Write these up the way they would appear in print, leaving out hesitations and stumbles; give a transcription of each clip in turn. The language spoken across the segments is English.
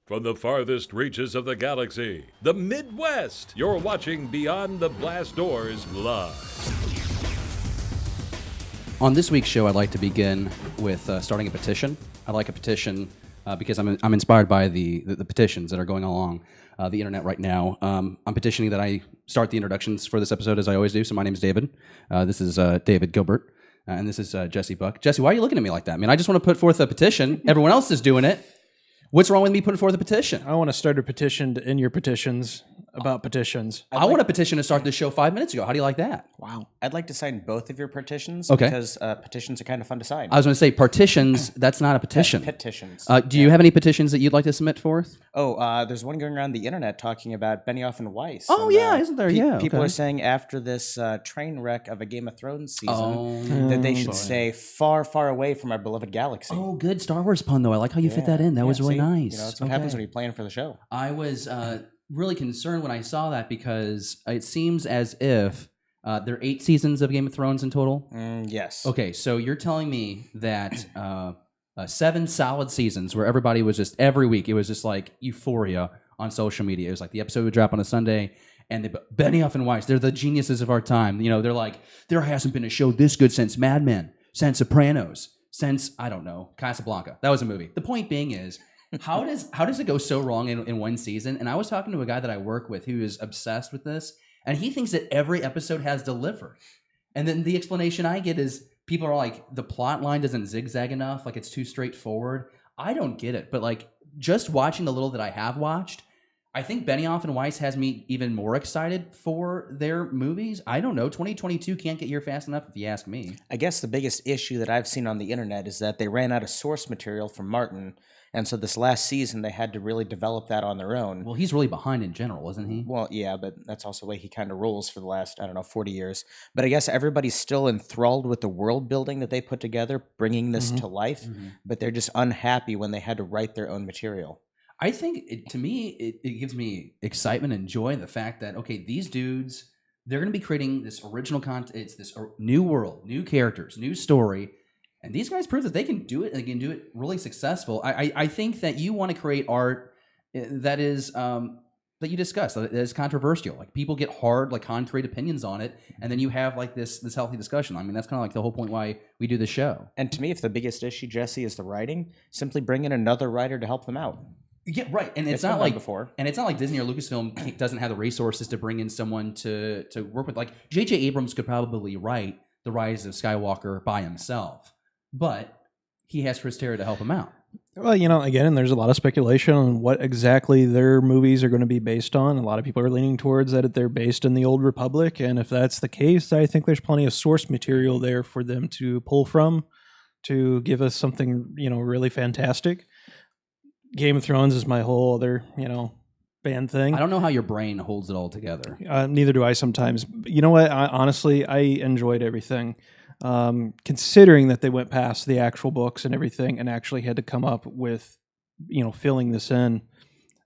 From the farthest reaches of the galaxy, the Midwest, you're watching Beyond the Blast Doors live. On this week's show, I'd like to begin with starting a petition. I like a petition because I'm inspired by the petitions that are going along the internet right now. I'm petitioning that I start the introductions for this episode as I always do. So my name is David. This is David Gilbert. And this is Jesse Buck. Jesse, why are you looking at me like that? I mean, I just want to put forth a petition. Everyone else is doing it. What's wrong with me putting forth a petition? I want to start a petition in your petitions about petitions. I want a petition to start this show 5 minutes ago. How do you like that? Wow. I'd like to sign both of your petitions Okay. because petitions are kind of fun to sign. I was going to say partitions. That's not a petition. Petitions. Do you have any petitions that you'd like to submit forth? There's one going around the internet talking about Benioff and Weiss. Oh, and, yeah, isn't there? Yeah, People okay. are saying after this train wreck of a Game of Thrones season that they should stay far, far away from our beloved galaxy. Oh, good Star Wars pun, though. I like how you fit that in. That was really see? nice. You know, that's what happens when you plan for the show. I was really concerned when I saw that because it seems as if there are 8 seasons of Game of Thrones in total. Yes. Okay, so you're telling me that 7 solid seasons where everybody was just, every week, it was just like euphoria on social media. It was like the episode would drop on a Sunday, and Benioff and Weiss, they're the geniuses of our time. You know, they're like, there hasn't been a show this good since Mad Men, since Sopranos, since, I don't know, Casablanca. That was a movie. The point being is, how does it go so wrong in one season? And I was talking to a guy that I work with who is obsessed with this, and he thinks that every episode has delivered. And then the explanation I get is people are like, the plot line doesn't zigzag enough, like it's too straightforward. I don't get it, but like just watching the little that I have watched, I think Benioff and Weiss has me even more excited for their movies. I don't know. 2022 can't get here fast enough if you ask me. I guess the biggest issue that I've seen on the internet is that they ran out of source material from Martin. And so this last season, they had to really develop that on their own. Well, he's really behind in general, isn't he? Well, yeah, but that's also the way he kind of rolls for the last, 40 years. But I guess everybody's still enthralled with the world building that they put together, bringing this to life. But they're just unhappy when they had to write their own material. I think, to me, it gives me excitement and joy, the fact that, okay, these dudes, they're going to be creating this original content. It's this new world, new characters, new story. And these guys prove that they can do it, and they can do it really successful. I think that you want to create art that is that you discuss, that is controversial. Like people get hard, like contrary opinions on it, and then you have like this healthy discussion. I mean, that's kind of like the whole point why we do the show. And to me, if the biggest issue, Jesse, is the writing, simply bring in another writer to help them out. Yeah, right. And it's not like Disney or Lucasfilm doesn't have the resources to bring in someone to work with. Like J.J. Abrams could probably write The Rise of Skywalker by himself, but he has Chris Terrio to help him out. Well, again, there's a lot of speculation on what exactly their movies are going to be based on. A lot of people are leaning towards that they're based in the Old Republic. And if that's the case, I think there's plenty of source material there for them to pull from to give us something, really fantastic. Game of Thrones is my whole other, band thing. I don't know how your brain holds it all together. Neither do I sometimes. But you know what? Honestly, I enjoyed everything. Considering that they went past the actual books and everything and actually had to come up with, filling this in,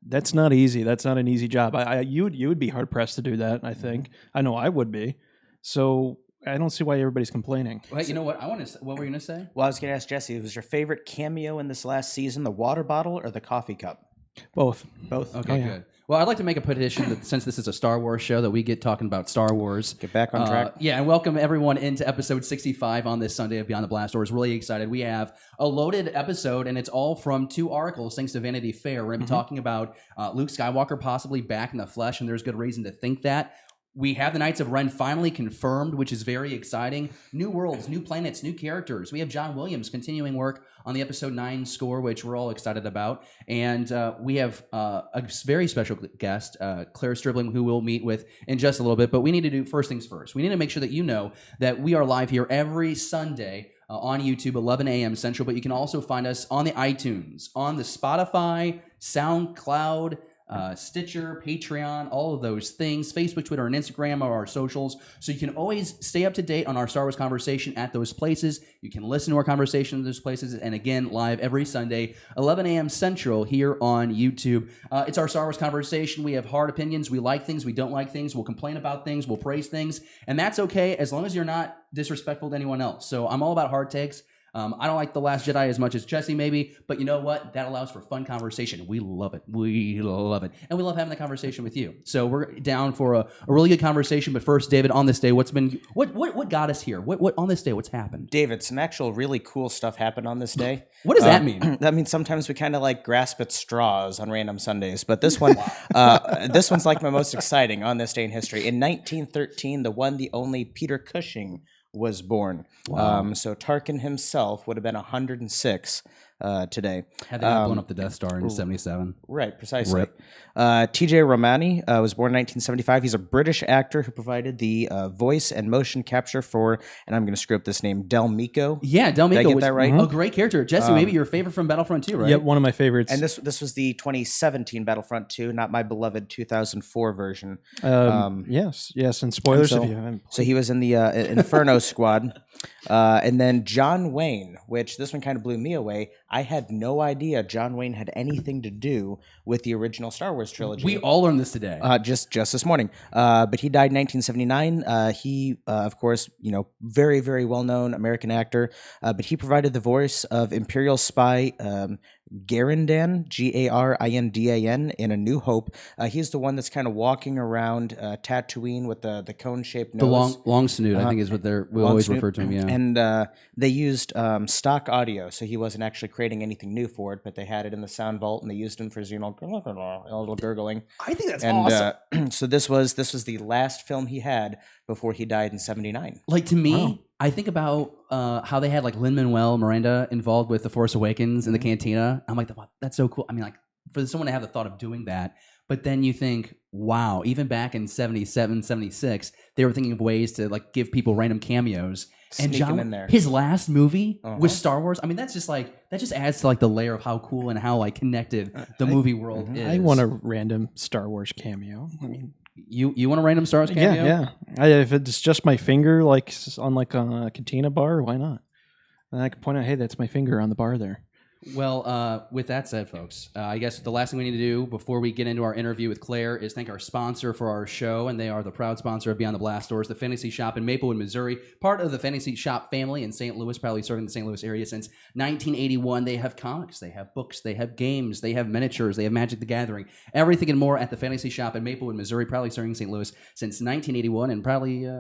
that's not easy. That's not an easy job. You would be hard pressed to do that, I think. I know I would be. So I don't see why everybody's complaining. Well, you know what? What were you going to say? Well, I was going to ask Jesse, was your favorite cameo in this last season the water bottle or the coffee cup? Both. Okay, good. Well, I'd like to make a petition that since this is a Star Wars show, that we get talking about Star Wars. Get back on track. Yeah, and welcome everyone into episode 65 on this Sunday of Beyond the Blast Doors. Really excited. We have a loaded episode, and it's all from 2 articles, thanks to Vanity Fair. We're going to be talking about Luke Skywalker possibly back in the flesh, and there's good reason to think that. We have the Knights of Ren finally confirmed, which is very exciting. New worlds, new planets, new characters. We have John Williams continuing work on the episode 9 score, which we're all excited about. And we have a very special guest, Clare Stribling, who we'll meet with in just a little bit. But we need to do first things first. We need to make sure that you know that we are live here every Sunday on YouTube, 11 AM Central. But you can also find us on the iTunes, on the Spotify, SoundCloud, Stitcher, Patreon, all of those things, Facebook, Twitter, and Instagram are our socials. So you can always stay up to date on our Star Wars conversation at those places. You can listen to our conversation at those places. And again, live every Sunday, 11 a.m. Central here on YouTube. It's our Star Wars conversation. We have hard opinions. We like things. We don't like things. We'll complain about things. We'll praise things. And that's okay as long as you're not disrespectful to anyone else. So I'm all about hard takes. I don't like The Last Jedi as much as Jesse, maybe, but you know what? That allows for fun conversation. We love it. We love it. And we love having the conversation with you. So we're down for a really good conversation. But first, David, on this day, what got us here? What on this day, what's happened? David, some actual really cool stuff happened on this day. What does that mean? That means sometimes we kind of like grasp at straws on random Sundays, but this one, this one's like my most exciting on this day in history. In 1913, the one, the only Peter Cushing was born. Wow. So Tarkin himself would have been 106 today. Had they not blown up the Death Star in 77? Right, precisely. T.J. Romani was born in 1975. He's a British actor who provided the voice and motion capture for, and I'm going to screw up this name, Del Meeko. Yeah, Del Meeko Did I get was that right? a great character. Jesse, maybe your favorite from Battlefront 2, right? Yep, one of my favorites. And this was the 2017 Battlefront 2, not my beloved 2004 version. Yes, and spoilers if you haven't. So he was in the Inferno Squad. And then John Wayne, which this one kind of blew me away. I had no idea John Wayne had anything to do with the original Star Wars trilogy. We all learned this today. Just this morning. But he died in 1979. He, of course, very, very well-known American actor. But he provided the voice of Imperial spy Garindan, Garindan, in A New Hope. He's the one that's kind of walking around Tatooine with the cone-shaped nose. The long snoot, I think, is what we always refer to him. Yeah, and they used stock audio, so he wasn't actually creating anything new for it, but they had it in the sound vault, and they used him for his a little gurgling. I think that's awesome. So this was the last film he had before he died in 79. Like, to me, I think about how they had like Lin-Manuel Miranda involved with The Force Awakens in the cantina. I'm like, wow, that's so cool. I mean, like, for someone to have the thought of doing that, but then you think, wow, even back in 77, 76, they were thinking of ways to like give people random cameos. And Sneak him in there. His last movie was Star Wars. I mean, that just adds to like the layer of how cool and how like connected the movie world is. I want a random Star Wars cameo. I mean, you want a random Star Wars cameo? Yeah. If it's just my finger, like on like a cantina bar, why not? And I can point out, hey, that's my finger on the bar there. Well, with that said, folks, I guess the last thing we need to do before we get into our interview with Claire is thank our sponsor for our show, and they are the proud sponsor of Beyond the Blast Doors, the Fantasy Shop in Maplewood, Missouri, part of the Fantasy Shop family in St. Louis, proudly serving the St. Louis area since 1981. They have comics, they have books, they have games, they have miniatures, they have Magic the Gathering, everything and more at the Fantasy Shop in Maplewood, Missouri, proudly serving St. Louis since 1981, and proudly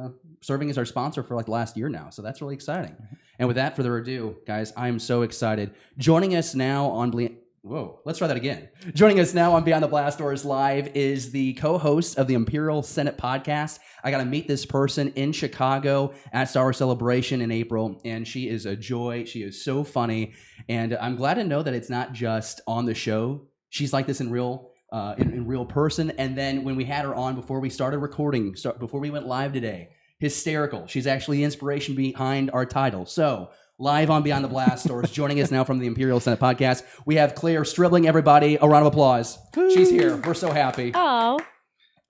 serving as our sponsor for like the last year now. So that's really exciting. And with that further ado, guys, I am so excited. Joining us now on let's try that again. Joining us now on Beyond the Blast Doors Live is the co-host of the Imperial Senate podcast. I got to meet this person in Chicago at Star Wars Celebration in April, and she is a joy. She is so funny, and I'm glad to know that it's not just on the show. She's like this in real person. And then when we had her on before we started recording, before we went live today, hysterical. She's actually the inspiration behind our title. So, live on Beyond the Blast Doors, joining us now from the Imperial Senate podcast, we have Clare Stribling. Everybody, a round of applause. She's here. We're so happy. Oh,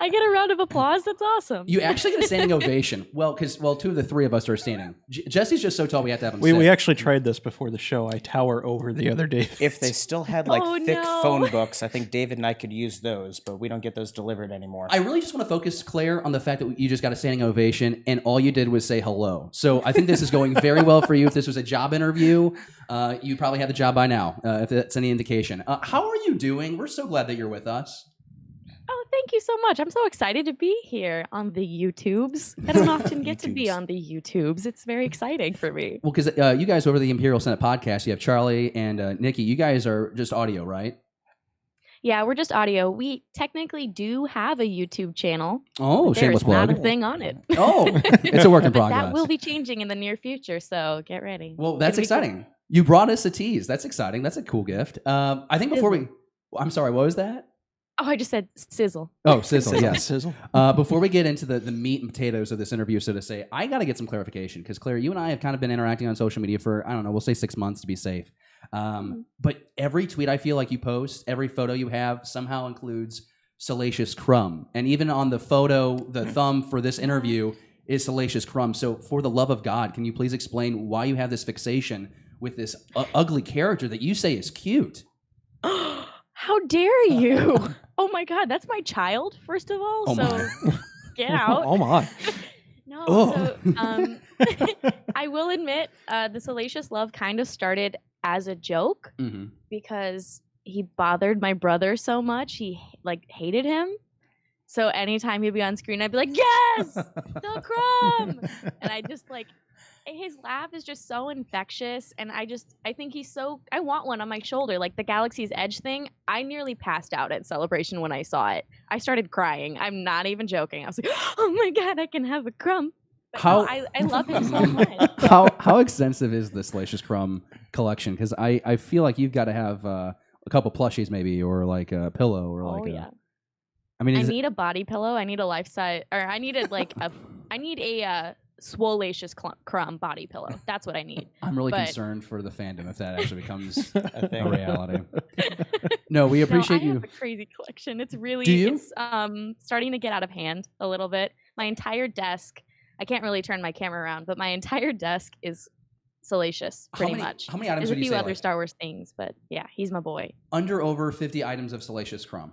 I get a round of applause. That's awesome. You actually get a standing ovation. Well, because two of the three of us are standing. Jesse's just so tall we have to have him sit. We actually tried this before the show. I tower over the other day. If they still had thick phone books, I think David and I could use those, but we don't get those delivered anymore. I really just want to focus, Claire, on the fact that you just got a standing ovation and all you did was say hello. So I think this is going very well for you. If this was a job interview, you'd probably have the job by now, if that's any indication. How are you doing? We're so glad that you're with us. Oh, thank you so much. I'm so excited to be here on the YouTubes. I don't often get to be on the YouTubes. It's very exciting for me. Well, because you guys over the Imperial Senate podcast, you have Charlie and Nikki. You guys are just audio, right? Yeah, we're just audio. We technically do have a YouTube channel. Oh, shameless plug. There's not a thing on it. Oh, it's a work in progress. That will be changing in the near future, so get ready. Well, that's exciting. Cool. You brought us a tease. That's exciting. That's a cool gift. I think before I'm sorry, what was that? Oh, I just said sizzle. Oh, sizzle, yes. Sizzle. Before we get into the meat and potatoes of this interview, so to say, I got to get some clarification because, Claire, you and I have kind of been interacting on social media for, I don't know, we'll say 6 months to be safe. But every tweet I feel like you post, every photo you have somehow includes Salacious Crumb. And even on the photo, the thumb for this interview is Salacious Crumb. So for the love of God, can you please explain why you have this fixation with this ugly character that you say is cute? How dare you? Oh my God, that's my child, first of all. Get out. Oh my. No, so I will admit, the Salacious Love kind of started as a joke because he bothered my brother so much. He hated him. So anytime he'd be on screen, I'd be like, yes, the crumb. And I just his laugh is just so infectious. And I think I want one on my shoulder. Like the Galaxy's Edge thing, I nearly passed out at Celebration when I saw it. I started crying. I'm not even joking. I was like, oh my God, I can have a crumb. But I love him so much. How extensive is the Salacious Crumb collection? Because I feel like you've got to have a couple plushies maybe, or like a pillow, or I need a body pillow. I need a life size, or I needed I need a Swolacious Crumb body pillow. That's what I need. I'm really concerned for the fandom if that actually becomes a reality. No, we appreciate you. I have a crazy collection. It's really Do you? It's starting to get out of hand a little bit. My entire desk. I can't really turn my camera around, but my entire desk is Salacious, pretty much. How many items There's would a you few say? other Star Wars things, but yeah, he's my boy. Under over 50 items of Salacious Crumb.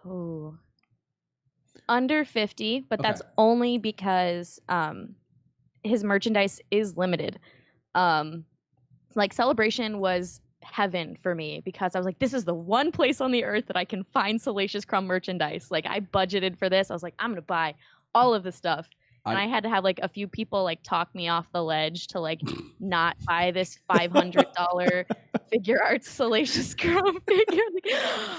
Oh. Under 50, but that's only because his merchandise is limited. Celebration was heaven for me because I was like, this is the one place on the earth that I can find Salacious Crumb merchandise. Like, I budgeted for this. I was like, I'm going to buy all of the stuff. And I had to have a few people talk me off the ledge to not buy this $500 figure arts Salacious Crumb figure.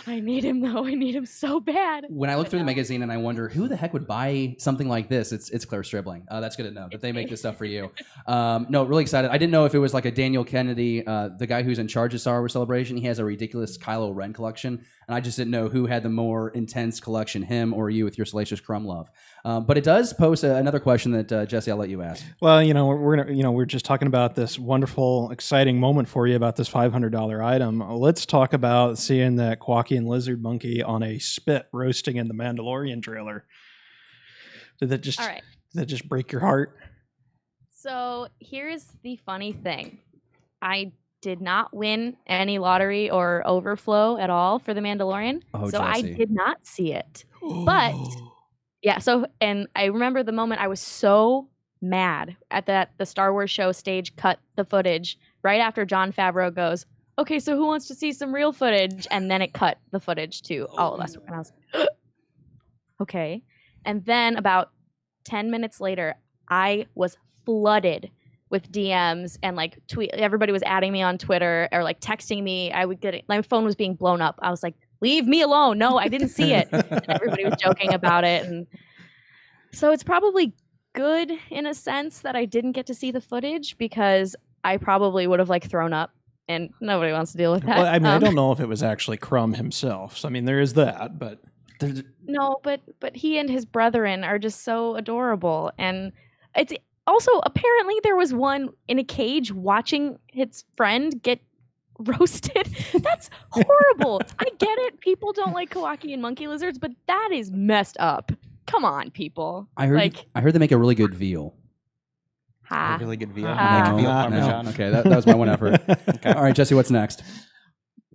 I need him though. I need him so bad. When I look through the magazine and I wonder who the heck would buy something like this, it's Clare Stribling. That's good to know that they make this stuff for you. No, really excited. I didn't know if it was like a Daniel Kennedy, the guy who's in charge of Star Wars Celebration. He has a ridiculous Kylo Ren collection, and I just didn't know who had the more intense collection, him or you with your Salacious Crumb love. But it does pose another question that Jesse, I'll let you ask. Well, we're just talking about this wonderful, exciting moment for you about this $500 item. Let's talk about seeing that Kowakian lizard monkey on a spit roasting in the Mandalorian trailer. Did that just break your heart? So here's the funny thing. I did not win any lottery or overflow at all for the Mandalorian. Oh, so Jesse. I did not see it. But yeah, and I remember the moment I was so mad at the Star Wars show stage cut the footage right after Jon Favreau goes, okay, so who wants to see some real footage? And then it cut the footage to all of us. And I was like, okay. And then about 10 minutes later, I was flooded with DMs and tweet. Everybody was adding me on Twitter or texting me. My phone was being blown up. I was like, leave me alone. No, I didn't see it. And everybody was joking about it. And so it's probably good in a sense that I didn't get to see the footage because I probably would have thrown up, and nobody wants to deal with that. Well, I mean, I don't know if it was actually Crumb himself. So, I mean, there is that, but no, but he and his brethren are just so adorable. And it's also, apparently there was one in a cage watching his friend get roasted. That's horrible. I get it. People don't like Kowakian monkey lizards, but that is messed up. Come on, people. I heard they make a really good veal. A really good veal. No, veal no. parmesan. Okay, that was my one effort. Okay. All right, Jesse, what's next?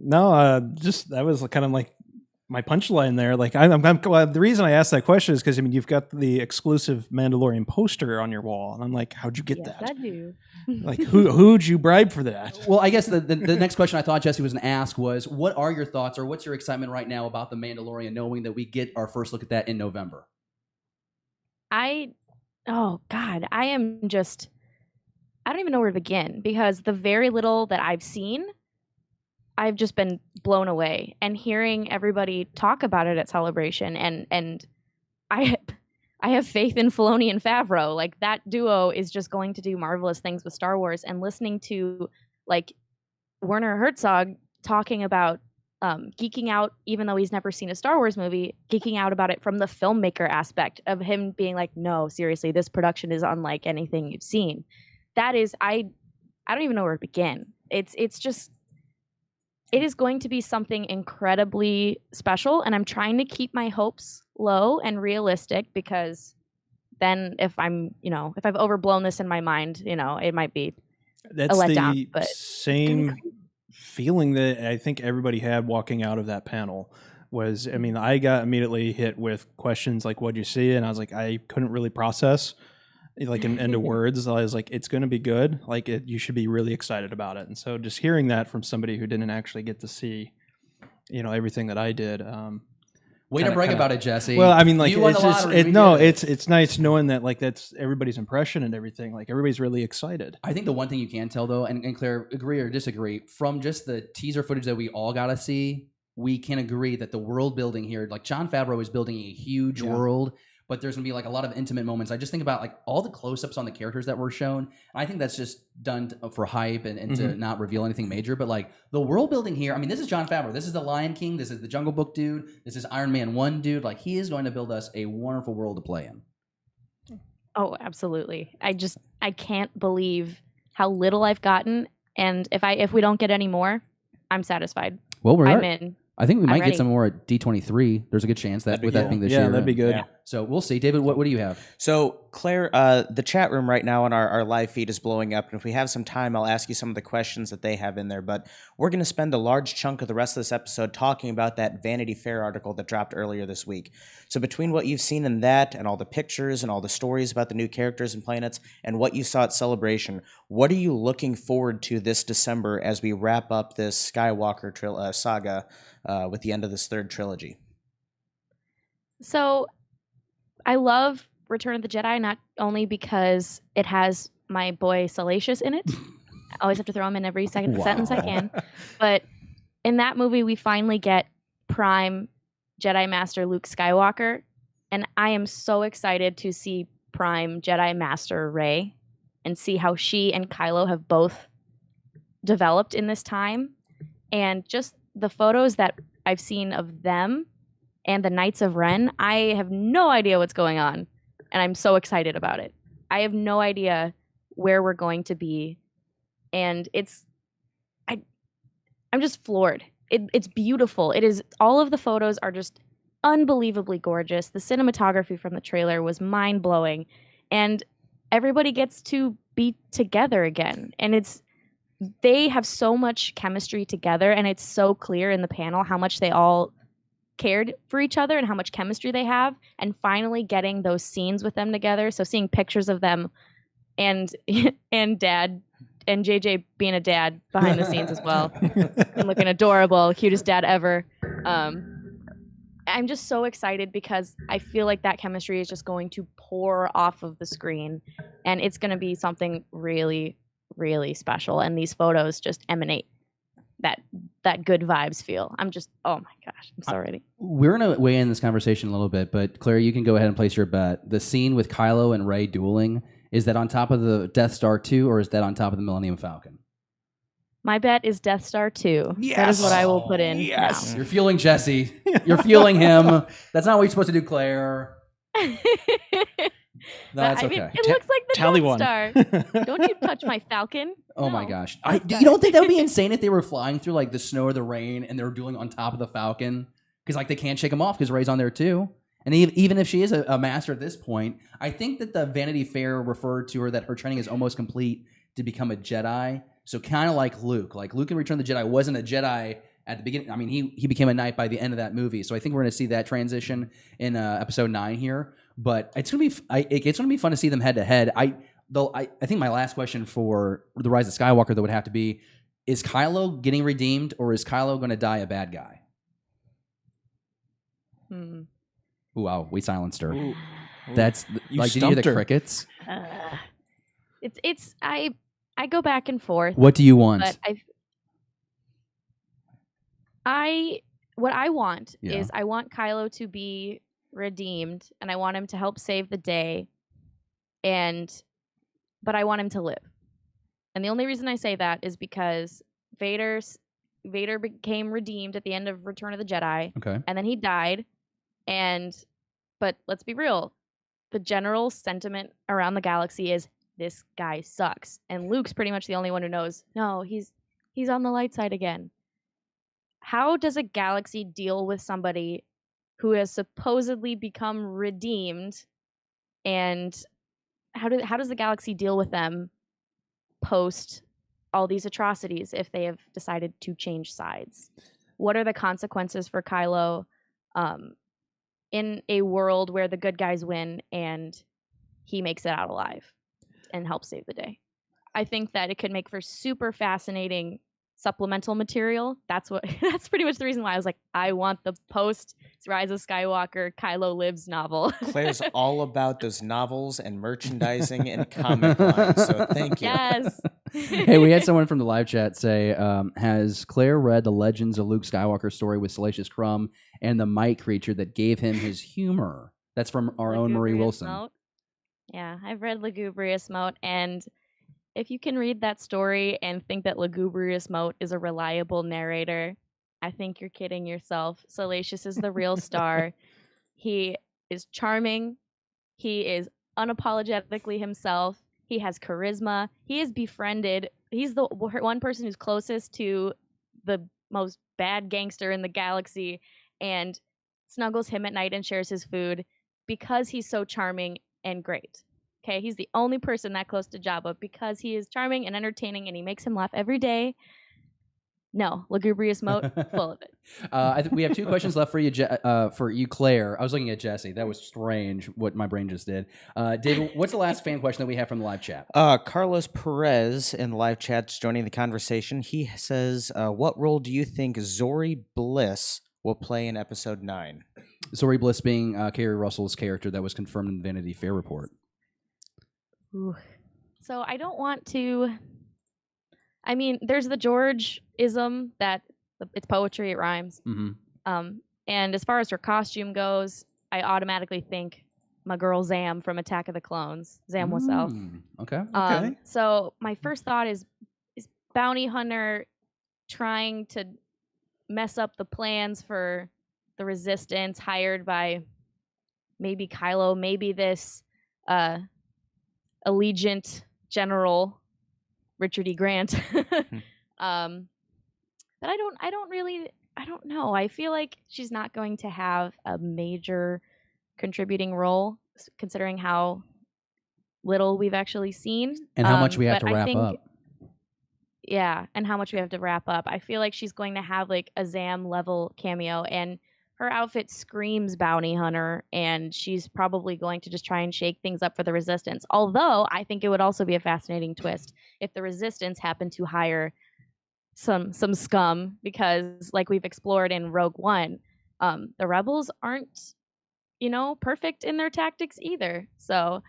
no, just that was kind of my punchline there. The reason I asked that question is because you've got the exclusive Mandalorian poster on your wall, and I'm like, how'd you get that? Yes, I do. Who'd you bribe for that? Well, I guess the next question I thought Jesse was going to ask was, what are your thoughts, or what's your excitement right now about the Mandalorian, knowing that we get our first look at that in November? Oh God, I don't even know where to begin, because the very little that I've seen, I've just been blown away. And hearing everybody talk about it at Celebration, and I have faith in Filoni and Favreau. That duo is just going to do marvelous things with Star Wars. And listening to Werner Herzog talking about geeking out, even though he's never seen a Star Wars movie, geeking out about it from the filmmaker aspect of him being like, no, seriously, this production is unlike anything you've seen. That is, I don't even know where to begin. It's just, it is going to be something incredibly special, and I'm trying to keep my hopes low and realistic, because then if I've overblown this in my mind, it might be That's a letdown. the But same feeling that I think everybody had walking out of that panel. Was, I mean, I got immediately hit with questions like, what'd you see? And I was like, I couldn't really process. like into words. I was like, it's going to be good. Like you should be really excited about it. And so just hearing that from somebody who didn't actually get to see, everything that I did. Way to brag about it, Jesse. Well, I mean, like, you won it's the just, lottery. it's nice knowing that, like, that's everybody's impression and everything. Like, everybody's really excited. I think the one thing you can tell, though, and Claire, agree or disagree, from just the teaser footage that we all got to see, we can agree that the world building here, like Jon Favreau is building a huge world, but there's going to be like a lot of intimate moments. I just think about like all the close-ups on the characters that were shown. I think that's just done for hype and to not reveal anything major. But like the world building here, I mean, this is Jon Favreau. This is the Lion King. This is the Jungle Book dude. This is Iron Man 1 dude. Like he is going to build us a wonderful world to play in. Oh, absolutely. I can't believe how little I've gotten. And if we don't get any more, I'm satisfied. Well, I'm in. I think we might ready. get some more at D23. There's a good chance that with that being this year. Yeah, that'd be good. Yeah. So we'll see. David, what do you have? So, Claire, the chat room right now on our live feed is blowing up. And if we have some time, I'll ask you some of the questions that they have in there. But we're going to spend a large chunk of the rest of this episode talking about that Vanity Fair article that dropped earlier this week. So between what you've seen in that and all the pictures and all the stories about the new characters and planets and what you saw at Celebration, what are you looking forward to this December as we wrap up this Skywalker saga with the end of this third trilogy? So I love Return of the Jedi, not only because it has my boy Salacious in it. I always have to throw him in every second sentence I can. But in that movie, we finally get Prime Jedi Master Luke Skywalker. And I am so excited to see Prime Jedi Master Rey and see how she and Kylo have both developed in this time. And just the photos that I've seen of them and the Knights of Ren, I have no idea what's going on, and I'm so excited about it. I have no idea where we're going to be, and I'm just floored. It's beautiful. It is. All of the photos are just unbelievably gorgeous. The cinematography from the trailer was mind-blowing, and everybody gets to be together again, and they have so much chemistry together, and it's so clear in the panel how much they all cared for each other and how much chemistry they have, and finally getting those scenes with them together. So seeing pictures of them and dad and JJ being a dad behind the scenes as well and looking adorable, cutest dad ever. I'm just so excited because I feel like that chemistry is just going to pour off of the screen, and it's going to be something really, really special. And these photos just emanate that good vibes feel. I'm just, oh my gosh, I'm so ready. We're going to weigh in this conversation a little bit, but Claire, you can go ahead and place your bet. The scene with Kylo and Rey dueling, is that on top of the Death Star 2 or is that on top of the Millennium Falcon? My bet is Death Star 2. Yes. That is what I will put in Yes. now. You're fueling Jesse. You're fueling him. That's not what you're supposed to do, Claire. No, that's okay. It looks like the Tally Death one. Star. Don't you touch my Falcon. Oh my No. gosh. You don't think that would be insane if they were flying through like the snow or the rain and they were dueling on top of the Falcon? Because like they can't shake them off because Rey's on there too. And even if she is a master at this point, I think that the Vanity Fair referred to her that her training is almost complete to become a Jedi. So kind of like Luke. Like Luke in Return of the Jedi wasn't a Jedi at the beginning. I mean, he became a knight by the end of that movie. So I think we're going to see that transition in episode 9 here. But it's going to be fun to see them head to head. I think my last question for the Rise of Skywalker though would have to be: is Kylo getting redeemed, or is Kylo going to die a bad guy? Ooh, wow, we silenced her. Ooh. That's You like, did you hear the stumped her. crickets? I go back and forth. What do you want? But what I want is I want Kylo to be redeemed, and I want him to help save the day, but I want him to live. And the only reason I say that is because Vader became redeemed at the end of Return of the Jedi, Okay. and then he died. But let's be real, the general sentiment around the galaxy is this guy sucks, and Luke's pretty much the only one who knows, no, he's on the light side again. How does a galaxy deal with somebody who has supposedly become redeemed, and how does the galaxy deal with them post all these atrocities if they have decided to change sides? What are the consequences for Kylo in a world where the good guys win and he makes it out alive and helps save the day. I think that it could make for super fascinating supplemental material. That's pretty much the reason why I was like, I want the post Rise of Skywalker Kylo Lives novel. Claire's all about those novels and merchandising and comic lines, so thank you. Yes. Hey, we had someone from the live chat say, has Claire read the Legends of Luke Skywalker story with Salacious Crumb and the mite creature that gave him his humor? That's from our own Marie Lugubrious Wilson. Moat. Yeah, I've read Lugubrious Moat, and if you can read that story and think that Lugubrious Moat is a reliable narrator, I think you're kidding yourself. Salacious is the real star. He is charming. He is unapologetically himself. He has charisma. He is befriended. He's the one person who's closest to the most bad gangster in the galaxy and snuggles him at night and shares his food because he's so charming and great. Okay, he's the only person that close to Jabba because he is charming and entertaining and he makes him laugh every day. No, Lugubrious Moat, full of it. We have 2 questions left for you, Claire. I was looking at Jesse. That was strange what my brain just did. David, what's the last fan question that we have from the live chat? Carlos Perez in the live chat's joining the conversation. He says, what role do you think Zori Bliss will play in episode 9? Zori Bliss being Kerry Russell's character that was confirmed in the Vanity Fair report. Ooh. So I don't want to... I mean, there's the George-ism that it's poetry, it rhymes. Mm-hmm. And as far as her costume goes, I automatically think my girl Zam from Attack of the Clones, Zam Wesell. Okay. So my first thought is Bounty Hunter trying to mess up the plans for the Resistance, hired by maybe Kylo, maybe this Allegiant General Richard E. Grant. But I don't know. I feel like she's not going to have a major contributing role, considering how little we've actually seen. And how much we have to wrap up. Yeah, and how much we have to wrap up. I feel like she's going to have like a Zam level cameo, and her outfit screams bounty hunter, and she's probably going to just try and shake things up for the Resistance. Although I think it would also be a fascinating twist if the Resistance happened to hire some scum, because like we've explored in Rogue One, the Rebels aren't, perfect in their tactics either. So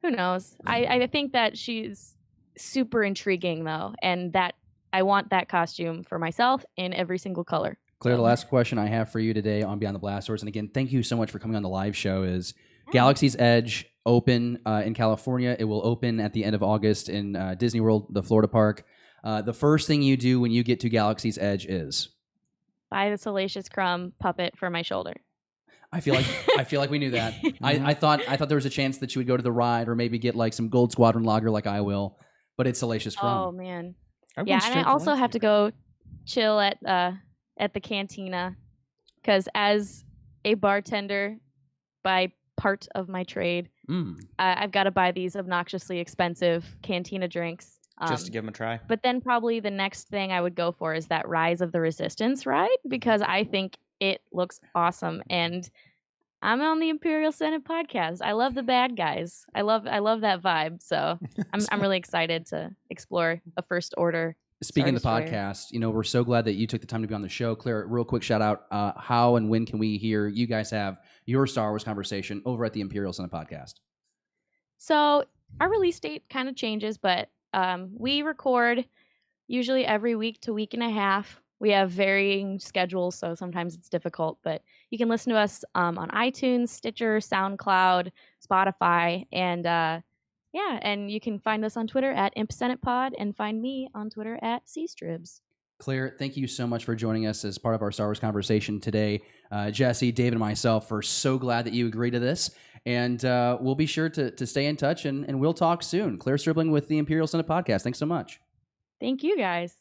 who knows? I think that she's super intriguing though, and that I want that costume for myself in every single color. Claire, the last question I have for you today on Beyond the Blast Doors, and again, thank you so much for coming on the live show, is Galaxy's Edge open in California. It will open at the end of August in Disney World, the Florida park. The first thing you do when you get to Galaxy's Edge is? Buy the Salacious Crumb puppet for my shoulder. I feel like we knew that. I thought there was a chance that you would go to the ride or maybe get like some Gold Squadron lager like I will, but it's Salacious Crumb. Oh man. Yeah, and I also have to go chill at the cantina, because as a bartender by part of my trade, I've got to buy these obnoxiously expensive cantina drinks. Just to give them a try. But then probably the next thing I would go for is that Rise of the Resistance ride, because I think it looks awesome. And I'm on the Imperial Senate podcast. I love the bad guys. I love that vibe. So I'm really excited to explore a First Order. Speaking of the podcast, we're so glad that you took the time to be on the show. Claire, real quick shout out, how and when can we hear you guys have your Star Wars conversation over at the Imperial Senate podcast? So our release date kind of changes, but we record usually every week to week and a half. We have varying schedules, so sometimes it's difficult, but you can listen to us on iTunes, Stitcher, SoundCloud, Spotify, and and you can find us on Twitter at ImpSenatePod and find me on Twitter at CStribs. Claire, thank you so much for joining us as part of our Star Wars conversation today. Jesse, David, and myself are so glad that you agreed to this, and we'll be sure to stay in touch, and we'll talk soon. Clare Stribling with the Imperial Senate podcast. Thanks so much. Thank you, guys.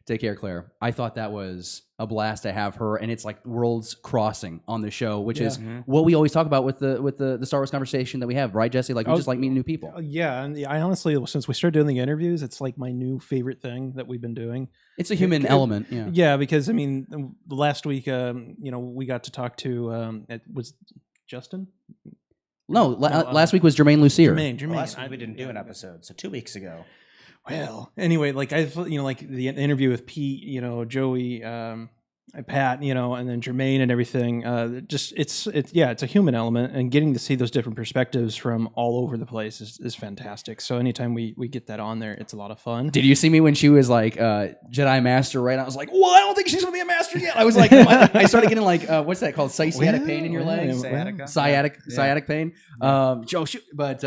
Take care, Claire. I thought that was a blast to have her, and it's like worlds crossing on the show, which is what we always talk about with the Star Wars conversation that we have, right, Jesse? Like, we just like meeting new people. Yeah, and I honestly, since we started doing the interviews, it's like my new favorite thing that we've been doing. It's a human element, yeah. Yeah, because I mean, last week, we got to talk to it was Justin. No, last week was Jermaine Lucier. Jermaine. Well, last week we didn't do an episode, so 2 weeks ago. Well, anyway, like like the interview with Pete, Joey, Pat, and then Jermaine and everything. It's a human element, and getting to see those different perspectives from all over the place is fantastic. So anytime we get that on there, it's a lot of fun. Did you see me when she was like Jedi Master? Right, I was like, well, I don't think she's gonna be a Master yet. I was like, I started getting like, what's that called? Sciatic pain in your legs. Sciatic pain. Joe,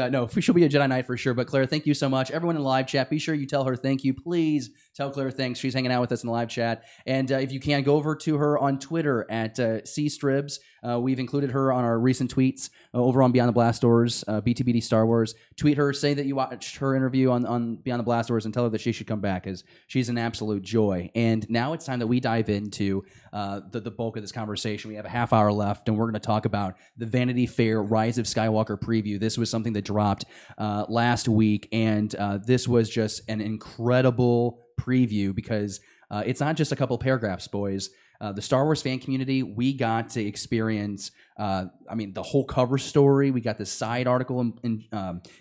no, she'll be a Jedi Knight for sure. But Claire, thank you so much. Everyone in the live chat, be sure you tell her thank you. Please tell Claire thanks. She's hanging out with us in the live chat, and if you can, go over to her on Twitter at CStribs. We've included her on our recent tweets over on Beyond the Blast Doors, BTBD Star Wars. Tweet her, say that you watched her interview on Beyond the Blast Doors, and tell her that she should come back, because she's an absolute joy. And now it's time that we dive into the bulk of this conversation. We have a half hour left, and we're going to talk about the Vanity Fair Rise of Skywalker preview. This was something that dropped last week, and this was just an incredible preview, because it's not just a couple paragraphs, boys. The Star Wars fan community, we got to experience, the whole cover story. We got the side article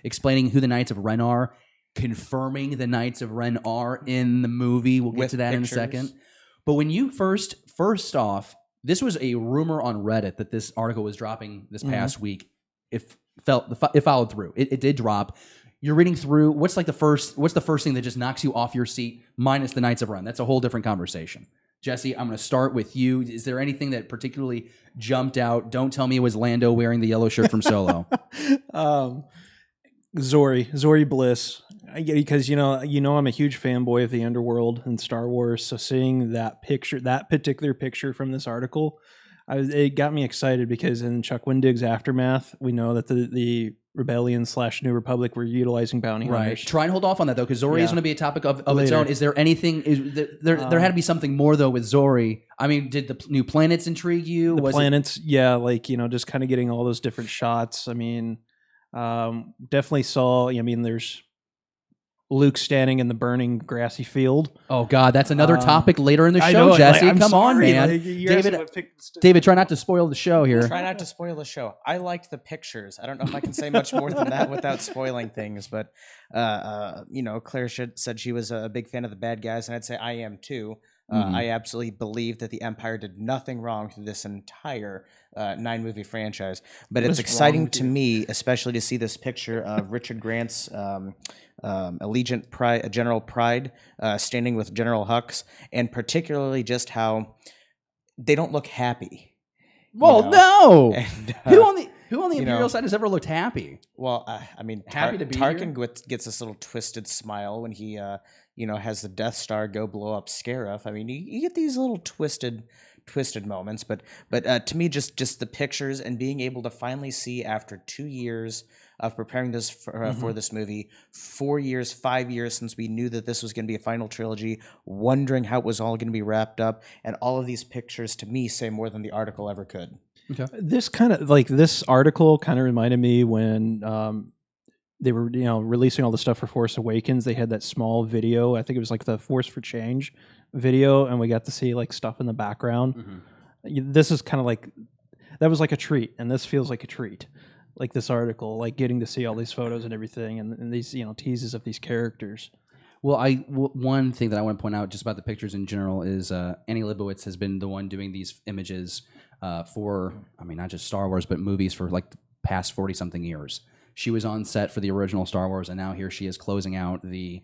explaining who the Knights of Ren are, confirming the Knights of Ren are in the movie. We'll get to that in a second. But when you first off, this was a rumor on Reddit that this article was dropping this past week. It followed through. It did drop. You're reading through. What's the first thing that just knocks you off your seat, minus the Knights of Ren? That's a whole different conversation. Jesse, I'm going to start with you. Is there anything that particularly jumped out? Don't tell me it was Lando wearing the yellow shirt from Solo. Zori Bliss, because I'm a huge fanboy of the underworld and Star Wars. So seeing that particular picture from this article, it got me excited, because in Chuck Wendig's Aftermath, we know that the Rebellion / New Republic were utilizing bounty hunters. Try and hold off on that, though, because Zori is going to be a topic of its own. Is there anything? There had to be something more, though, with Zori. I mean, did the new planets intrigue you? Just kind of getting all those different shots. I mean, definitely saw. There's Luke standing in the burning grassy field. Oh God, that's another topic later in the show, Jesse. Come on, man. David, try not to spoil the show here. Try not to spoil the show. I liked the pictures. I don't know if I can say much more than that without spoiling things, but Claire said she was a big fan of the bad guys, and I'd say I am too. I absolutely believe that the Empire did nothing wrong through this entire 9-movie franchise. But it's exciting to me, especially to see this picture of Richard Grant's Allegiant General Pride standing with General Hux, and particularly just how they don't look happy. Well, no. And, who on the Imperial side has ever looked happy? Well, happy to be Tarkin here? gets this little twisted smile when he has the Death Star go blow up Scarif. I mean, you get these little twisted moments, but to me, just the pictures and being able to finally see after 2 years of preparing this for this movie, 4 years, 5 years since we knew that this was going to be a final trilogy, wondering how it was all going to be wrapped up, and all of these pictures to me say more than the article ever could. Okay. This article kind of reminded me when they were releasing all the stuff for Force Awakens. They had that small video. I think it was like the Force for Change video, and we got to see stuff in the background. This is kind of that was like a treat, and this feels like a treat. Like this article, getting to see all these photos and everything, and these teases of these characters. Well, one thing that I want to point out just about the pictures in general is Annie Leibovitz has been the one doing these images for, not just Star Wars, but movies for the past 40-something years. She was on set for the original Star Wars, and now here she is closing out the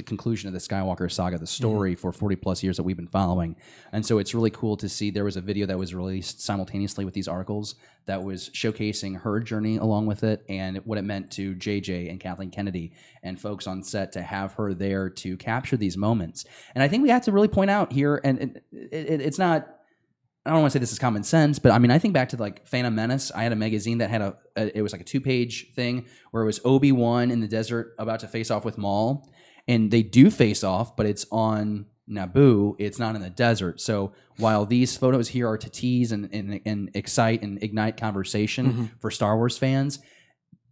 conclusion of the Skywalker saga, the story for 40-plus years that we've been following. And so it's really cool to see. There was a video that was released simultaneously with these articles that was showcasing her journey along with it and what it meant to JJ and Kathleen Kennedy and folks on set to have her there to capture these moments. And I think we have to really point out here, and it's not... I don't want to say this is common sense, but I think back to Phantom Menace. I had a magazine that had it was a 2-page thing where it was Obi-Wan in the desert about to face off with Maul, and they do face off, but it's on Naboo. It's not in the desert. So while these photos here are to tease and excite and ignite conversation for Star Wars fans,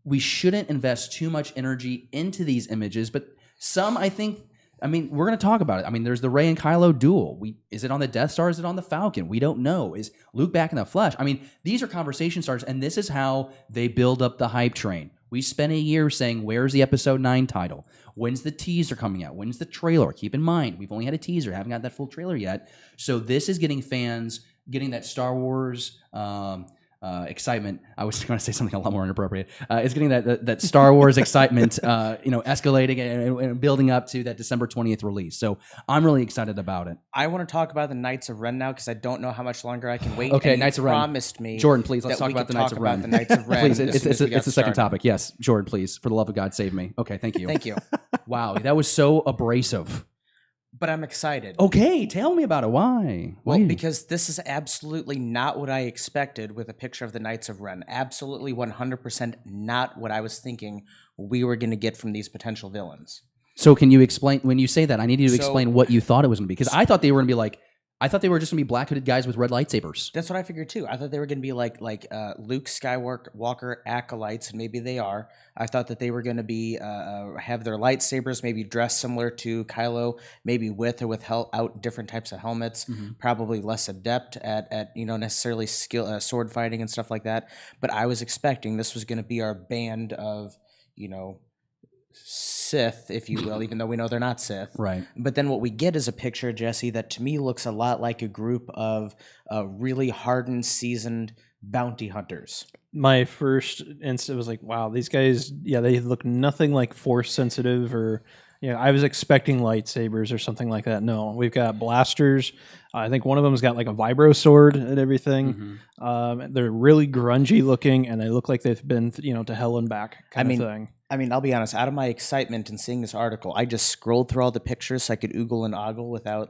we shouldn't invest too much energy into these images. But some, I think, I mean, we're going to talk about it. I mean, there's the Rey and Kylo duel. Is it on the Death Star? Is it on the Falcon? We don't know. Is Luke back in the flesh? I mean, these are conversation starters, and this is how they build up the hype train. We spent a year saying, where's the Episode 9 title? When's the teaser coming out? When's the trailer? Keep in mind, we've only had a teaser. Haven't got that full trailer yet. So this is getting fans getting that Star Wars excitement. I was going to say something a lot more inappropriate. It's getting that Star Wars excitement, escalating and building up to that December 20th release. So I'm really excited about it. I want to talk about the Knights of Ren now because I don't know how much longer I can wait. Okay, and Knights you of Ren. Promised me, Jordan, please let's talk about the Knights of Ren. The Knights of Ren. Please, it's the second topic. Yes, Jordan, please, for the love of God, save me. Okay, thank you. Thank you. Wow, that was so abrasive. But I'm excited. Okay, tell me about it. Why? Well, because this is absolutely not what I expected with a picture of the Knights of Ren. Absolutely 100% not what I was thinking we were going to get from these potential villains. So can you explain, when you say that, I need you to explain what you thought it was going to be. Because I thought they were going to be like, I thought they were just going to be black hooded guys with red lightsabers. That's what I figured too. I thought they were going to be like Luke Skywalker acolytes, and maybe they are. I thought that they were going to be have their lightsabers maybe dressed similar to Kylo, maybe with or without different types of helmets. Mm-hmm. Probably less adept at necessarily sword fighting and stuff like that. But I was expecting this was going to be our band of Sith, if you will, even though we know they're not Sith. Right. But then what we get is a picture, Jesse, that to me looks a lot like a group of really hardened, seasoned bounty hunters. My first instant was like, wow, these guys, they look nothing like Force sensitive or, I was expecting lightsabers or something like that. No, we've got blasters. I think one of them's got like a vibro sword and everything. Mm-hmm. They're really grungy looking, and they look like they've been, to hell and back kind of thing. I mean, I'll be honest, out of my excitement in seeing this article, I just scrolled through all the pictures so I could oogle and ogle without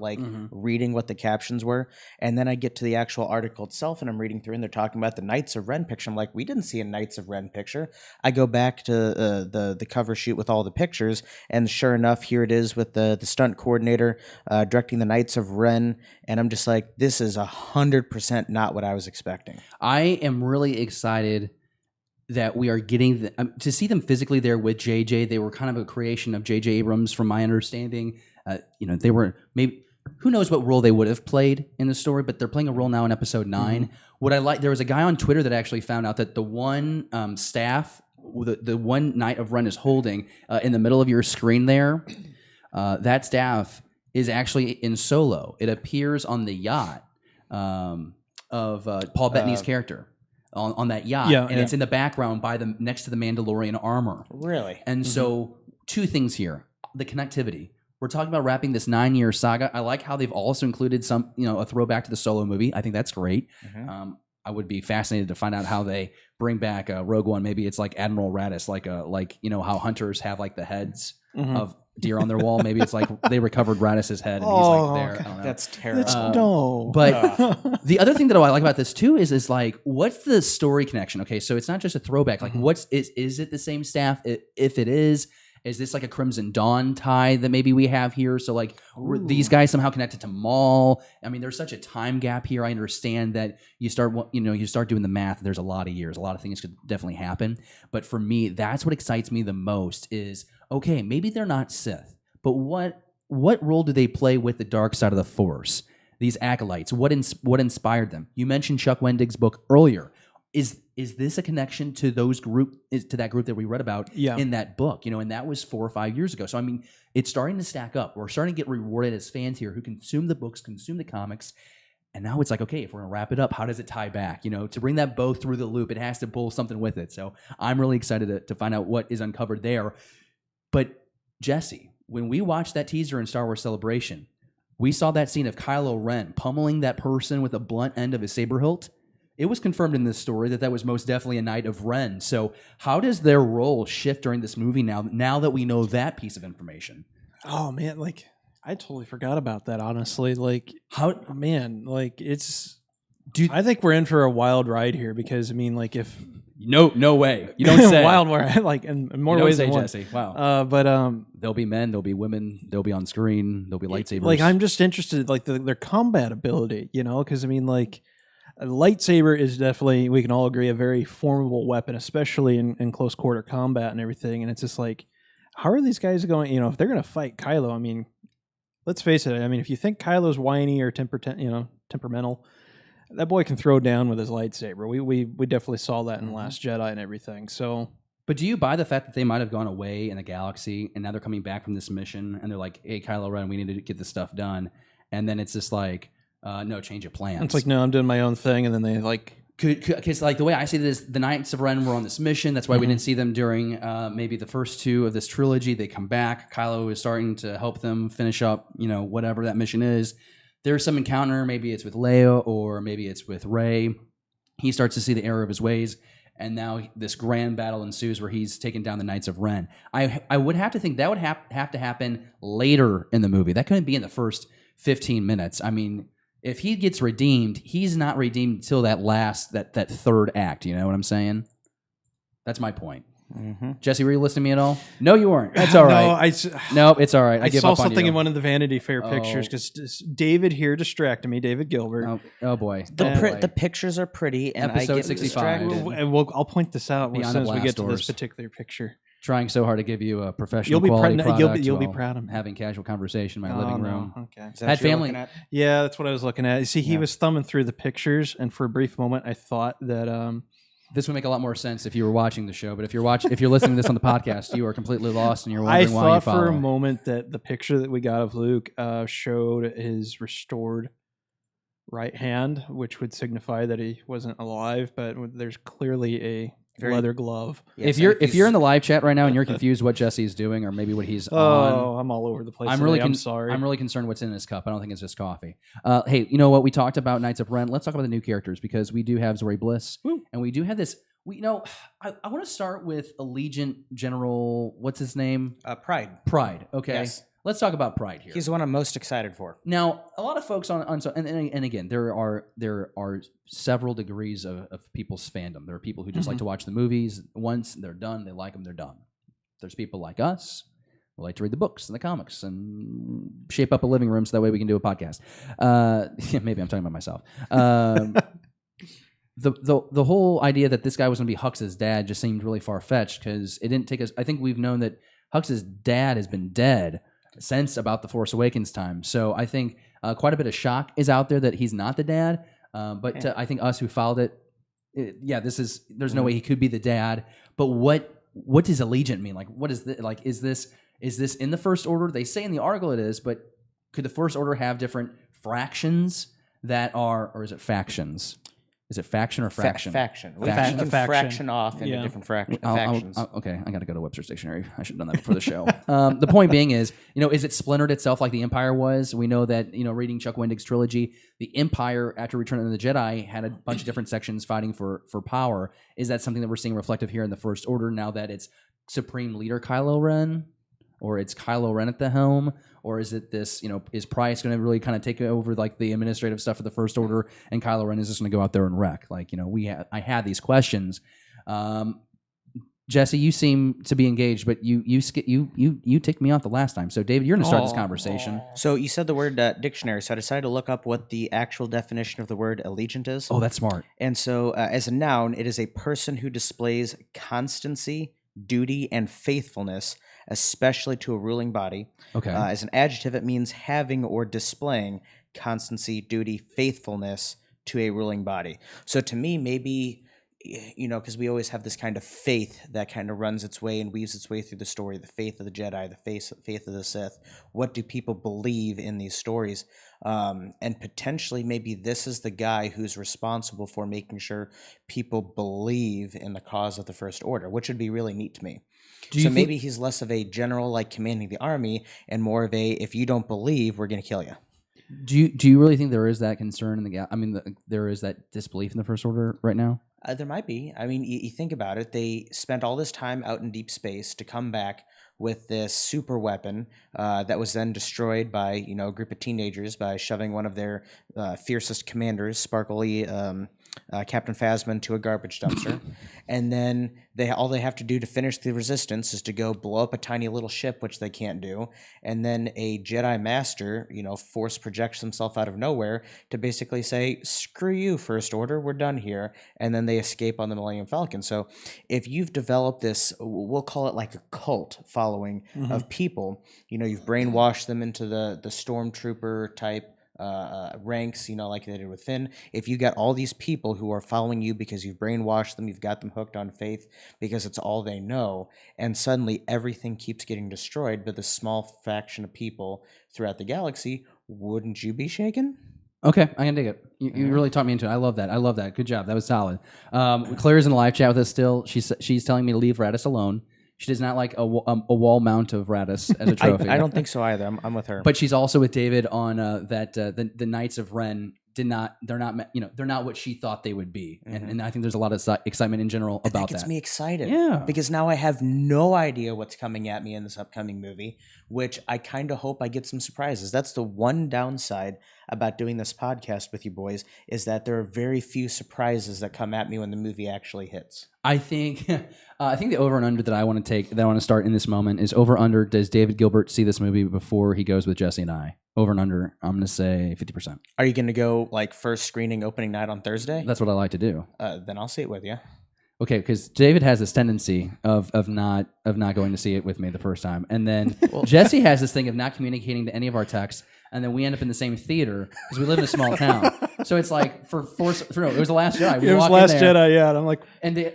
reading what the captions were. And then I get to the actual article itself and I'm reading through and they're talking about the Knights of Ren picture. I'm like, we didn't see a Knights of Ren picture. I go back to the cover shoot with all the pictures, and sure enough, here it is with the stunt coordinator directing the Knights of Ren. And I'm just like, this is 100% not what I was expecting. I am really excited that we are getting to see them physically there with JJ. They were kind of a creation of JJ Abrams, from my understanding. They were maybe, who knows what role they would have played in the story, but they're playing a role now in episode 9. Mm-hmm. What I like, there was a guy on Twitter that actually found out that the one staff, the one Knight of Ren is holding in the middle of your screen there, that staff is actually in Solo. It appears on the yacht of Paul Bettany's character. On that yacht, it's in the background next to the Mandalorian armor. Really? And so, two things here: the connectivity. We're talking about wrapping this 9-year saga. I like how they've also included some, a throwback to the Solo movie. I think that's great. Mm-hmm. I would be fascinated to find out how they bring back Rogue One. Maybe it's like Admiral Raddus, like how hunters have like the heads of deer on their wall. Maybe it's like they recovered Raddus's head and he's like there. I don't know. That's terrible. No. But the other thing that I like about this too is like, what's the story connection? Okay, so it's not just a throwback. Like, is it the same staff? If it is this like a Crimson Dawn tie that maybe we have here? So like, were these guys somehow connected to Maul? I mean, there's such a time gap here. I understand that you start doing the math. There's a lot of years. A lot of things could definitely happen. But for me, that's what excites me the most is, okay, maybe they're not Sith, but what role do they play with the dark side of the Force? These acolytes, what inspired them? You mentioned Chuck Wendig's book earlier. Is this a connection to that group that we read about in that book? And that was 4 or 5 years ago. So I mean, it's starting to stack up. We're starting to get rewarded as fans here who consume the books, consume the comics. And now it's like, okay, if we're going to wrap it up, how does it tie back? To bring that bow through the loop, it has to pull something with it. So I'm really excited to find out what is uncovered there. But Jesse, when we watched that teaser in Star Wars Celebration, we saw that scene of Kylo Ren pummeling that person with a blunt end of his saber hilt. It was confirmed in this story that was most definitely a Knight of Ren. So how does their role shift during this movie now that we know that piece of information? Oh, man, like, I totally forgot about that, honestly. Like, it's... Dude, I think we're in for a wild ride here because, I mean, like, if... No way. You don't say. Wild ride, like, in more ways than one. Jesse. Wow. But there'll be men, there'll be women, they'll be on screen, there'll be lightsabers. Like, I'm just interested, like, their combat ability, because, I mean, like, a lightsaber is definitely, we can all agree, a very formidable weapon, especially in close quarter combat and everything. And it's just like, how are these guys going? If they're going to fight Kylo, I mean, let's face it. I mean, if you think Kylo's whiny or temperamental, that boy can throw down with his lightsaber. We definitely saw that in Last Jedi and everything. So. But do you buy the fact that they might have gone away in the galaxy and now they're coming back from this mission and they're like, hey, Kylo Ren, we need to get this stuff done. And then it's just like, no, change of plans. It's like, no, I'm doing my own thing. And then they like... Because like the way I see this, the Knights of Ren were on this mission. That's why we didn't see them during maybe the first two of this trilogy. They come back. Kylo is starting to help them finish up, whatever that mission is. There's some encounter. Maybe it's with Leia or maybe it's with Rey. He starts to see the error of his ways. And now this grand battle ensues where he's taken down the Knights of Ren. I would have to think that would have to happen later in the movie. That couldn't be in the first 15 minutes. I mean, if he gets redeemed, he's not redeemed until that third act. You know what I'm saying? That's my point. Mm-hmm. Jesse, were you listening to me at all? No, you weren't. That's all right. No, it's all right. I give saw up on something you. in one of the Vanity Fair pictures because David here distracted me. David Gilbert. Oh boy. The pictures are pretty, and Episode I get 65. distracted. I'll point this out as soon as we get to this BeyondTheBlastDoors. particular picture. Trying so hard to give you a professional You'll be quality proud- product. you'll be while proud of me. having casual conversation in my living room. No. Okay. Is that Had what you're family- looking at? Yeah, that's what I was looking at. See, he was thumbing through the pictures, and for a brief moment, I thought that This would make a lot more sense if you were watching the show, but if you're listening to this on the podcast, you are completely lost and you're I wondering why you thought follow. for a moment that the picture that we got of Luke showed his restored right hand, which would signify that he wasn't alive. But there's clearly a leather glove. If you're in the live chat right now and you're confused what Jesse's doing or maybe what he's on, I'm all over the place. I'm sorry. I'm really concerned what's in his cup. I don't think it's just coffee. Hey, you know what? We talked about Knights of Ren. Let's talk about the new characters because we do have Zori Bliss, and we do have this. I want to start with Allegiant General. What's his name? Pride. Pride. Okay. Yes. Let's talk about Pride here. He's the one I'm most excited for. Now, a lot of folks and again, there are several degrees of people's fandom. There are people who just like to watch the movies once they're done, they like them, they're done. There's people like us who like to read the books and the comics and shape up a living room so that way we can do a podcast. Maybe I'm talking about myself. The whole idea that this guy was going to be Hux's dad just seemed really far fetched because it didn't take us. I think we've known that Hux's dad has been dead since about the Force Awakens time. So I think quite a bit of shock is out there that he's not the dad. But I think us who followed there's no way he could be the dad. But what does Allegiant mean? Like, what is this? Like, is this in the First Order? They say in the article it is, but could the First Order have different fractions that are, or is it factions? Is it faction or fraction? Faction. We Faction. can fraction off into different factions. Okay, I got to go to Webster's Dictionary. I should have done that before the show. The point being is it splintered itself like the Empire was? We know that, reading Chuck Wendig's trilogy, the Empire, after Return of the Jedi, had a bunch of different sections fighting for power. Is that something that we're seeing reflective here in the First Order now that it's Supreme Leader Kylo Ren? Or it's Kylo Ren at the helm, or is it this? Is Price going to really kind of take over like the administrative stuff of the First Order, and Kylo Ren is just going to go out there and wreck? I had these questions. Jesse, you seem to be engaged, but you ticked me off the last time. So David, you're going to start this conversation. So you said the word dictionary, so I decided to look up what the actual definition of the word allegiant is. Oh, that's smart. And so, as a noun, it is a person who displays constancy, duty, and faithfulness, especially to a ruling body. Okay. As an adjective, it means having or displaying constancy, duty, faithfulness to a ruling body. So to me, maybe, because we always have this kind of faith that kind of runs its way and weaves its way through the story, the faith of the Jedi, the faith of the Sith. What do people believe in these stories? And potentially maybe this is the guy who's responsible for making sure people believe in the cause of the First Order, which would be really neat to me. So maybe he's less of a general like commanding the army and more of a, if you don't believe, we're going to kill you. Do you really think there is that concern in the? I mean, there is that disbelief in the First Order right now? There might be. I mean, you think about it. They spent all this time out in deep space to come back with this super weapon that was then destroyed by a group of teenagers by shoving one of their fiercest commanders, sparkly Captain Phasma to a garbage dumpster, and then all they have to do to finish the resistance is to go blow up a tiny little ship, which they can't do, and then a Jedi Master, force projects himself out of nowhere to basically say, "Screw you, First Order, we're done here," and then they escape on the Millennium Falcon. So, if you've developed this, we'll call it like a cult following of people, you've brainwashed them into the stormtrooper type ranks, like they did with Finn. If you got all these people who are following you because you've brainwashed them, you've got them hooked on faith because it's all they know, and suddenly everything keeps getting destroyed by this small faction of people throughout the galaxy, wouldn't you be shaken? Okay, I can dig it. You really taught me into it. I love that. Good job. That was solid. Claire's in the live chat with us still. She's telling me to leave Radis alone. She does not like a wall mount of Radis as a trophy. I don't think so either. I'm with her. But she's also with David on that the Knights of Ren they're not what she thought they would be, and I think there's a lot of excitement in general about that. That gets me excited. Yeah, because now I have no idea what's coming at me in this upcoming movie, which I kind of hope I get some surprises. That's the one downside about doing this podcast with you boys, is that there are very few surprises that come at me when the movie actually hits. I think the over and under that I want to start in this moment is over under. Does David Gilbert see this movie before he goes with Jesse and I? Over and under, I'm going to say 50%. Are you going to go like first screening opening night on Thursday? That's what I like to do. Then I'll see it with you. Okay, because David has this tendency of not going to see it with me the first time, and then Jesse has this thing of not communicating to any of our texts, and then we end up in the same theater because we live in a small town. So it's like it was The Last Jedi. It was Last Jedi, yeah. And I'm like, and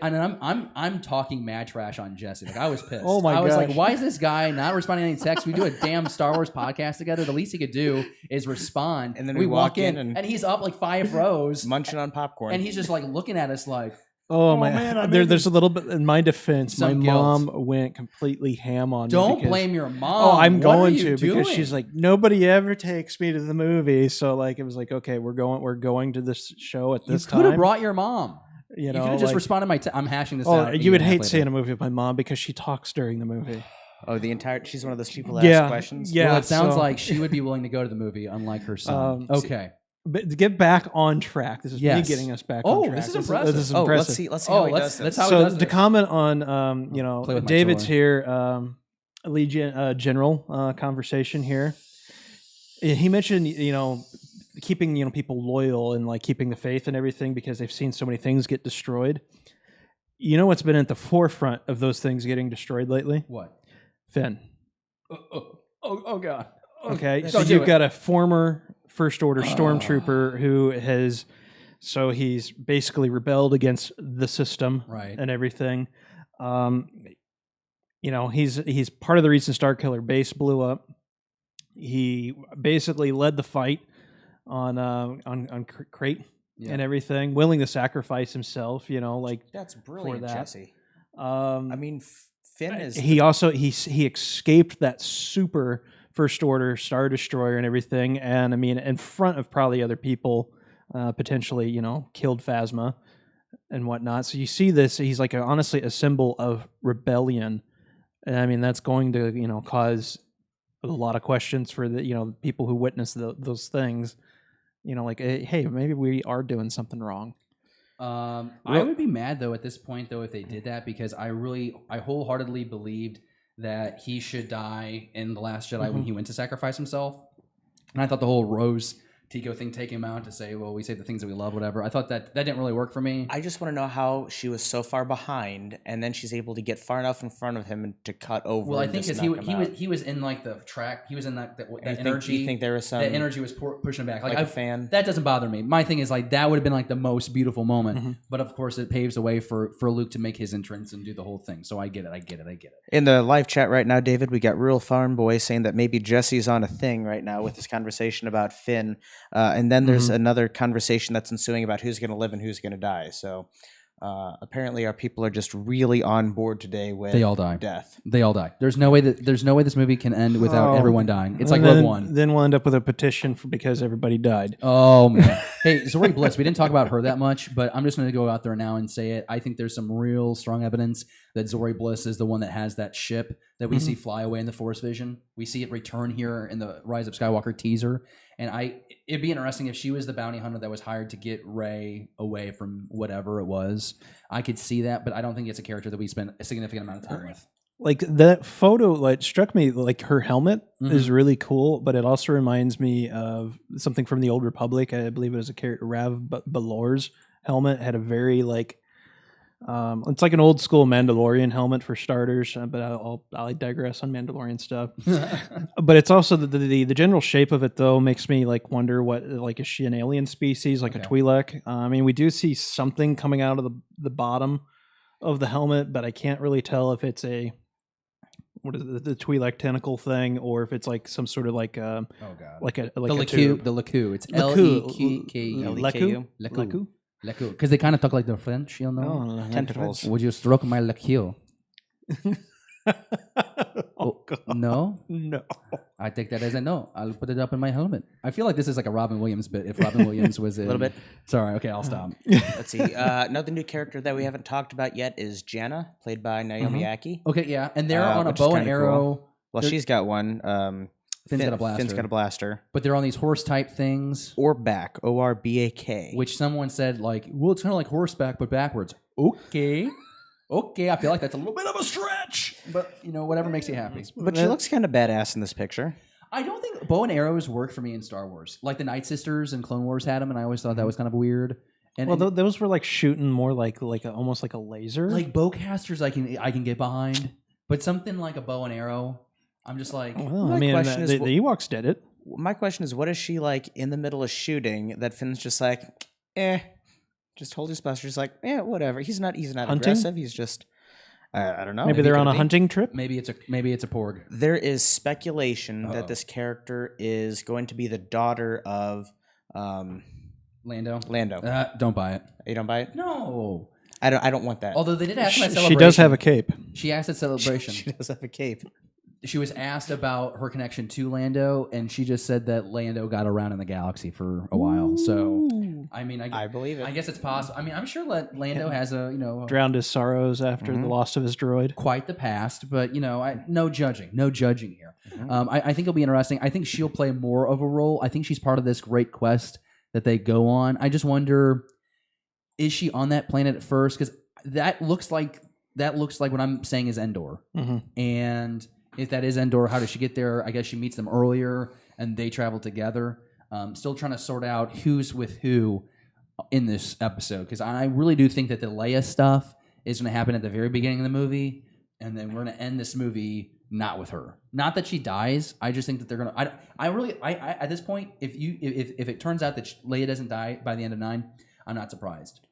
I'm talking mad trash on Jesse. Like I was pissed. Oh my god! I was like, why is this guy not responding to any texts? We do a damn Star Wars podcast together. The least he could do is respond. And then we walk in and he's up like 5 rows, munching on popcorn, and he's just like looking at us like. Oh man, there's a little bit in my defense. My mom went completely ham on me. Don't blame your mom. Oh, I'm going to because she's like, nobody ever takes me to the movie. So like, it was like, okay, we're going to this show at this time. You could have brought your mom. You could have just like, responded I'm hashing this out. You would hate seeing a movie with my mom because she talks during the movie. Oh, she's one of those people that ask questions? Yeah. Well, it sounds like she would be willing to go to the movie, unlike her son. Okay. But to get back on track, this is me getting us back on track. This is impressive. This is impressive. Let's see how he does this. So to comment on, David's here, Legion General conversation here. He mentioned, keeping, people loyal and like keeping the faith and everything because they've seen so many things get destroyed. You know what's been at the forefront of those things getting destroyed lately? What? Finn. Oh God. Okay, so you've got a former First Order stormtrooper who he's basically rebelled against the system, right, and everything. He's part of the reason Starkiller Base blew up. He basically led the fight on Crate and everything, willing to sacrifice himself. That's brilliant, for that. Jesse. Finn is. He escaped that super First Order Star Destroyer and everything, and in front of probably other people, potentially, killed Phasma and whatnot. So you see this; he's like honestly a symbol of rebellion, and that's going to cause a lot of questions for the people who witness those things. Like, hey, maybe we are doing something wrong. I would be mad though at this point if they did that because I wholeheartedly believed that he should die in The Last Jedi when he went to sacrifice himself. And I thought the whole Rose Tico thing, take him out to say, well, we say the things that we love, whatever. I thought that didn't really work for me. I just want to know how she was so far behind, and then she's able to get far enough in front of him and to cut over. Well, I think because he was in like the track, he was in that energy. You think there was some that energy was pushing back, like a fan? That doesn't bother me. My thing is like that would have been like the most beautiful moment, but of course it paves the way for Luke to make his entrance and do the whole thing. So I get it. In the live chat right now, David, we got Rural Farm Boy saying that maybe Jesse's on a thing right now with this conversation about Finn, and then there's another conversation that's ensuing about who's going to live and who's going to die. So apparently our people are just really on board today with they all die. Death. They all die. There's no way this movie can end without everyone dying. It's like Rogue One. Then we'll end up with a petition because everybody died. Oh man. Hey, Zori Bliss. We didn't talk about her that much, but I'm just going to go out there now and say it. I think there's some real strong evidence that Zori Bliss is the one that has that ship that we see fly away in the Force Vision. We see it return here in the Rise of Skywalker teaser, And it'd be interesting if she was the bounty hunter that was hired to get Rey away from whatever it was. I could see that, but I don't think it's a character that we spend a significant amount of time with. Like that photo, like struck me like her helmet is really cool, but it also reminds me of something from the Old Republic. I believe it was a character, Balor's helmet had a very like, it's like an old school Mandalorian helmet for starters, but I'll digress on Mandalorian stuff. But it's also the general shape of it though makes me like wonder what, like, is she an alien species like a Twi'lek? I mean, we do see something coming out of the bottom of the helmet, but I can't really tell if it's what is it, the Twi'lek tentacle thing, or if it's like some sort of like like a the Leku. It's Leku. Leku. Because they kind of talk like the French, you know. Oh, tentacles. Would you stroke my Leku? God. No? No. I take that as a no. I'll put it up in my helmet. I feel like this is like a Robin Williams bit. If Robin Williams was in... A little bit. Sorry, okay, I'll stop. Let's see. Another new character that we haven't talked about yet is Janna, played by Naomi Aki. Okay, yeah. And they're on a bow and arrow. Cool. Well, she's got one. Finn's got a blaster. Finn's got a blaster. But they're on these horse-type things. Orbak, O-R-B-A-K. Which someone said, like, well, it's kind of like horseback, but backwards. Okay. Okay, I feel like that's a little bit of a stretch. But, you know, whatever makes you happy. But she looks kind of badass in this picture. I don't think bow and arrows work for me in Star Wars. Like the Night Sisters and Clone Wars had them, and I always thought that was kind of weird. And well, those were like shooting more like almost like a laser. Like bowcasters, I can get behind, but something like a bow and arrow, I'm just like. Well, I mean, the Ewoks did it. My question is, what is she like in the middle of shooting that Finn's just like, just hold his blaster, just like, whatever. He's not aggressive. He's just. I don't know. Maybe they're on a hunting trip. Maybe it's a porg. There is speculation that this character is going to be the daughter of Lando. Don't buy it. You don't buy it? No. I don't want that. Although they did ask my celebration. She does have a cape. She asked at celebration. She does have a cape. She was asked about her connection to Lando, and she just said that Lando got around in the galaxy for a while. So, I mean, I believe it. I guess it's possible. I mean, I'm sure Lando has drowned his sorrows after the loss of his droid. Quite the past, but no judging here. I think it'll be interesting. I think she'll play more of a role. I think she's part of this great quest that they go on. I just wonder, is she on that planet at first? Because that looks like what I'm saying is Endor, and. If that is Endor, how does she get there? I guess she meets them earlier, and they travel together. Still trying to sort out who's with who in this episode, because I really do think that the Leia stuff is going to happen at the very beginning of the movie, and then we're going to end this movie not with her. Not that she dies. I just think that they're going to. I at this point, if it turns out that Leia doesn't die by the end of 9, I'm not surprised.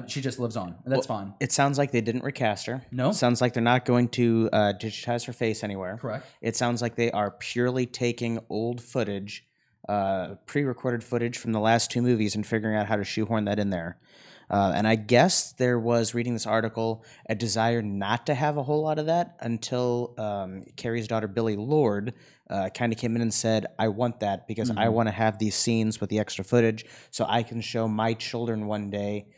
She just lives on. That's fine. It sounds like they didn't recast her. No. Sounds like they're not going to digitize her face anywhere. Correct. It sounds like they are purely taking old footage, pre-recorded footage from the last 2 movies and figuring out how to shoehorn that in there. And I guess there was, reading this article, a desire not to have a whole lot of that until Carrie's daughter, Billie Lourd, kind of came in and said, I want that because I want to have these scenes with the extra footage so I can show my children one day,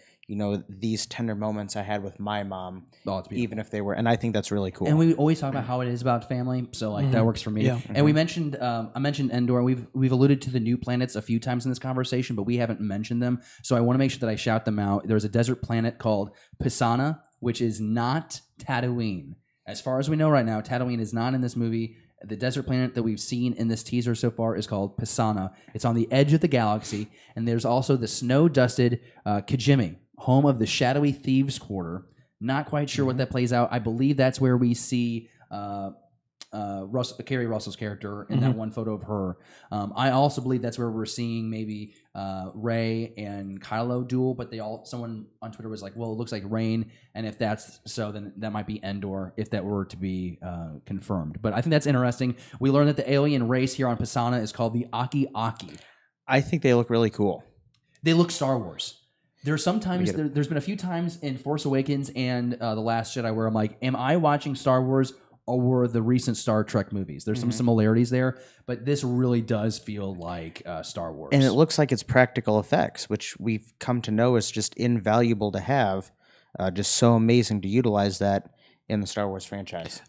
these tender moments I had with my mom, even if they were, and I think that's really cool. And we always talk about how it is about family, so that works for me. Yeah. And we mentioned, I mentioned Endor. We've alluded to the new planets a few times in this conversation, but we haven't mentioned them. So I want to make sure that I shout them out. There's a desert planet called Pisana, which is not Tatooine. As far as we know right now, Tatooine is not in this movie. The desert planet that we've seen in this teaser so far is called Pisana. It's on the edge of the galaxy, and there's also the snow-dusted Kijimi, home of the shadowy thieves' quarter. Not quite sure what that plays out. I believe that's where we see Kerry Russell's character in that one photo of her. I also believe that's where we're seeing maybe Rey and Kylo duel, but someone on Twitter was like, well, it looks like rain, and if that's so, then that might be Endor, if that were to be confirmed. But I think that's interesting. We learned that the alien race here on Pisana is called the Aki-Aki. I think they look really cool. They look Star Wars. There's sometimes there's been a few times in Force Awakens and The Last Jedi where I'm like, am I watching Star Wars or the recent Star Trek movies? There's some similarities there, but this really does feel like Star Wars. And it looks like it's practical effects, which we've come to know is just invaluable to have. Just so amazing to utilize that in the Star Wars franchise.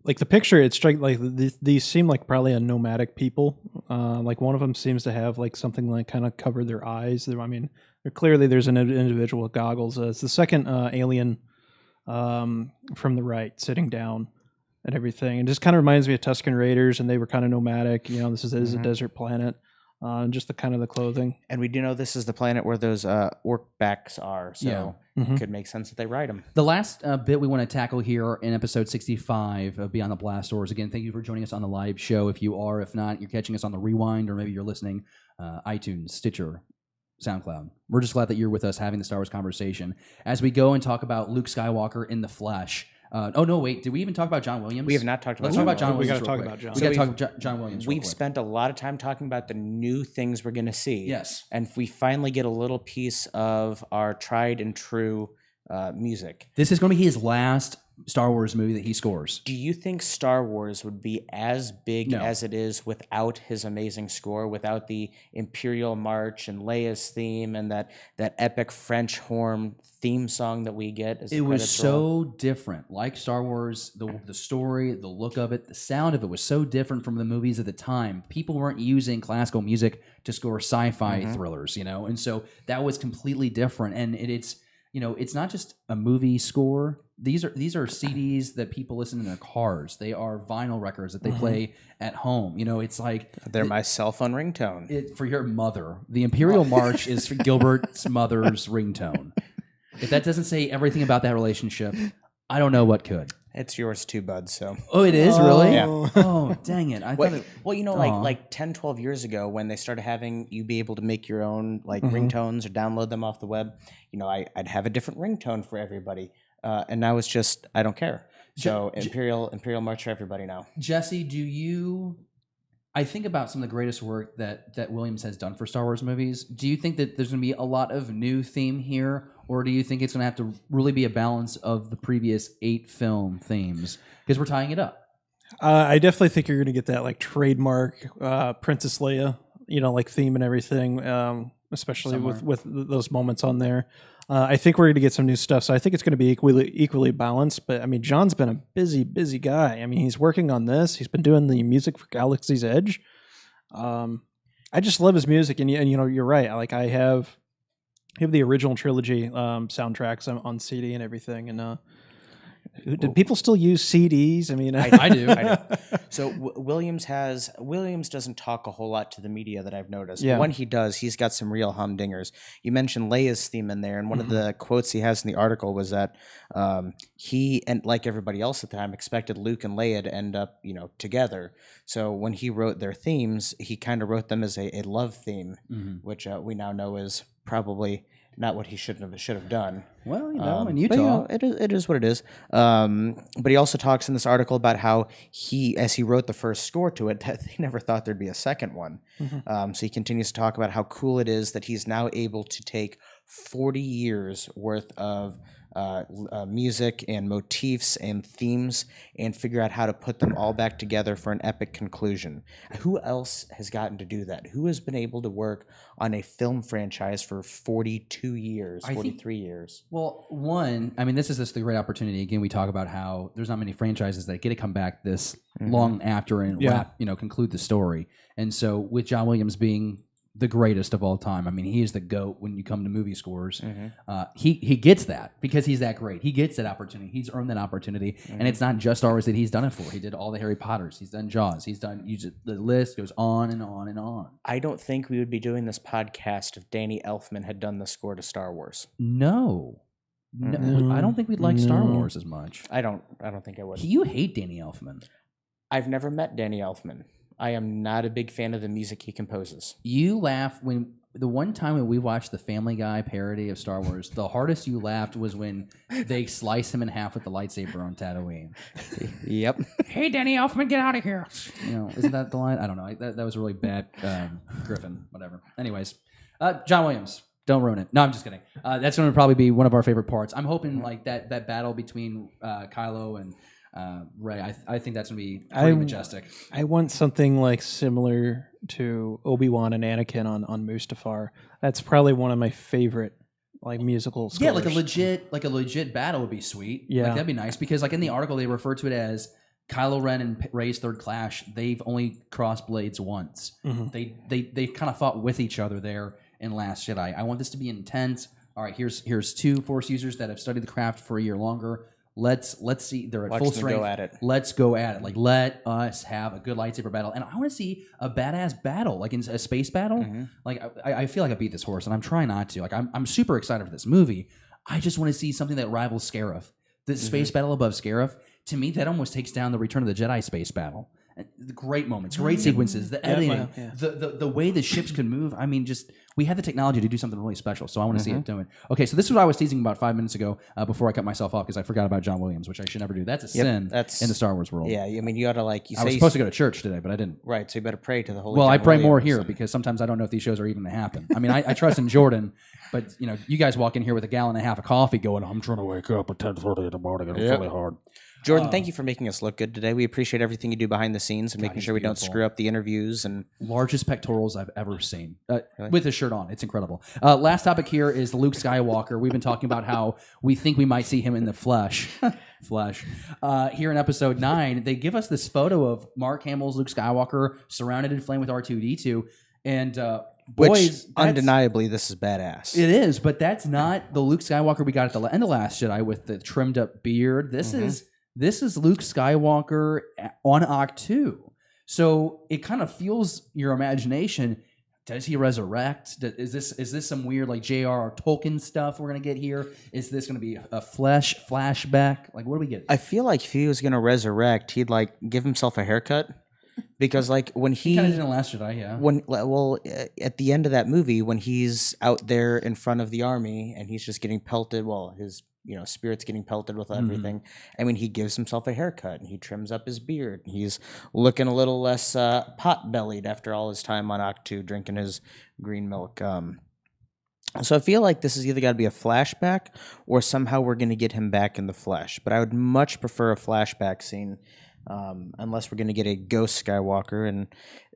like the picture, it's like these seem like probably a nomadic people. Like one of them seems to have like something like kind of cover their eyes. I mean, clearly there's an individual with goggles. It's the second alien from the right sitting down and everything. It just kind of reminds me of Tusken Raiders, and they were kind of nomadic. You know, this is a desert planet. Just the kind of the clothing. And we do know this is the planet where those orc backs are, so it could make sense that they ride them. The last bit we want to tackle here in episode 65 of Beyond the Blast Doors. Again, thank you for joining us on the live show. If you are, if not, you're catching us on the rewind, or maybe you're listening iTunes, Stitcher, SoundCloud. We're just glad that you're with us having the Star Wars conversation as we go and talk about Luke Skywalker in the flesh. Oh no! Wait, did we even talk about John Williams? We have not talked about. Let's talk about John We Williams. got to talk about John. We got to talk about John Williams. We've spent a lot of time talking about the new things we're going to see. Yes, and we finally get a little piece of our tried and true music. This is going to be his last Star Wars movie that he scores. Do you think Star Wars would be as big as it is without his amazing score, without the Imperial March and Leia's theme and that epic French horn theme song that we get? As it was so different. Like Star Wars, the story, the look of it, the sound of it was so different from the movies of the time. People weren't using classical music to score sci-fi thrillers, you know, and so that was completely different. And it's you know, it's not just a movie score. These are CDs that people listen in their cars. They are vinyl records that they play at home. You know, it's like they're my cell phone ringtone. For your mother. The Imperial March is for Gilbert's mother's ringtone. If that doesn't say everything about that relationship, I don't know what could. It's yours too, bud. So. Oh, it is really? Yeah. Oh, dang it! I thought it. Well, you know, like 10, 12 years ago, when they started having you be able to make your own like ringtones or download them off the web, you know, I'd have a different ringtone for everybody, and now it's just I don't care. So Imperial March for everybody now. Jesse, do you? I think about some of the greatest work that Williams has done for Star Wars movies. Do you think that there's going to be a lot of new theme here, or do you think it's going to have to really be a balance of the previous 8 film themes? Because we're tying it up. I definitely think you're going to get that like trademark Princess Leia, you know, like theme and everything, especially with those moments on there. I think we're going to get some new stuff, so I think it's going to be equally balanced. But I mean, John's been a busy guy. I mean, he's working on this. He's been doing the music for Galaxy's Edge. I just love his music, and you know, you're right. Like I have the original trilogy soundtracks on CD and everything, and did people still use CDs? I mean, I do. So Williams doesn't talk a whole lot to the media that I've noticed. Yeah. But when he does, he's got some real humdingers. You mentioned Leia's theme in there, and one of the quotes he has in the article was that he, and like everybody else at the time, expected Luke and Leia to end up, you know, together. So when he wrote their themes, he kind of wrote them as a love theme, which we now know is probably not what he should have done. Well, you know, in Utah, but, you know, it is what it is. But he also talks in this article about how as he wrote the first score to it, that he never thought there'd be a second one. So he continues to talk about how cool it is that he's now able to take 40 years worth of music and motifs and themes and figure out how to put them all back together for an epic conclusion. Who else has gotten to do that? Who has been able to work on a film franchise for 42 years, 43 years? Well, one, I mean, this is the great opportunity. Again, we talk about how there's not many franchises that get to come back this long after and conclude the story. And so with John Williams being the greatest of all time. I mean, he is the GOAT when you come to movie scores. He gets that because he's that great. He gets that opportunity. He's earned that opportunity. And it's not just Star Wars that he's done it for. He did all the Harry Potters. He's done Jaws. He's done, the list goes on and on and on. I don't think we would be doing this podcast if Danny Elfman had done the score to Star Wars. No, I don't think we'd like Star Wars as much. I don't think I would. You hate Danny Elfman. I've never met Danny Elfman. I am not a big fan of the music he composes. You laugh when the one time when we watched the Family Guy parody of Star Wars, the hardest you laughed was when they slice him in half with the lightsaber on Tatooine. Yep. Hey, Danny Elfman, get out of here. You know, isn't that the line? I don't know. That was a really bad Griffin, whatever. Anyways, John Williams. Don't ruin it. No, I'm just kidding. That's going to probably be one of our favorite parts. I'm hoping like that battle between Kylo and Rey, I think that's gonna be pretty majestic. I want something like similar to Obi-Wan and Anakin on Mustafar. That's probably one of my favorite like musical scores. Yeah, like a legit battle would be sweet. Yeah, like, that'd be nice because like in the article they refer to it as Kylo Ren and Rey's third clash, they've only crossed blades once. They kind of fought with each other there in Last Jedi. I want this to be intense. All right, here's two Force users that have studied the craft for a year longer. Let's see. They're at full strength. Go at it. Let's go at it. Like, let us have a good lightsaber battle. And I want to see a badass battle, like in a space battle. Like, I feel like I beat this horse, and I'm trying not to. Like, I'm super excited for this movie. I just want to see something that rivals Scarif. The space battle above Scarif, to me, that almost takes down the Return of the Jedi space battle. The great moments, great sequences, the editing, the way the ships could move. I mean, just we had the technology to do something really special, so I want to see it doing. Okay, so this is what I was teasing about 5 minutes ago before I cut myself off because I forgot about John Williams, which I should never do. That's a sin in the Star Wars world. Yeah, I mean, you ought to like. I was supposed to go to church today, but I didn't. Right, so you better pray to the Holy. Well, John I pray Williams more here because sometimes I don't know if these shows are even going to happen. I mean, I trust in Jordan, but you guys walk in here with a gallon and a half of coffee, going, "I'm trying to wake up at 10:30 in the morning, and it's really hard." Jordan, thank you for making us look good today. We appreciate everything you do behind the scenes and making sure we don't screw up the interviews. And largest pectorals I've ever seen with his shirt on. It's incredible. Last topic here is Luke Skywalker. We've been talking about how we think we might see him in the flesh. Here in episode 9, they give us this photo of Mark Hamill's Luke Skywalker surrounded in flame with R2-D2. And boys, undeniably, this is badass. It is, but that's not the Luke Skywalker we got at the end of Last Jedi with the trimmed up beard. This is Luke Skywalker on Ahch-To. So it kind of fuels your imagination. Does he resurrect? Is this some weird like J.R.R. Tolkien stuff we're gonna get here? Is this gonna be a flashback? Like, what do we get? I feel like if he was gonna resurrect, he'd like give himself a haircut. Because like when he kind of did in Last Jedi, yeah. At the end of that movie, when he's out there in front of the army and he's just getting pelted, his spirit's getting pelted with everything. I mean, he gives himself a haircut and he trims up his beard. He's looking a little less pot-bellied after all his time on Ahch-To drinking his green milk. So I feel like this has either got to be a flashback or somehow we're going to get him back in the flesh. But I would much prefer a flashback scene. Unless we're going to get a ghost Skywalker, and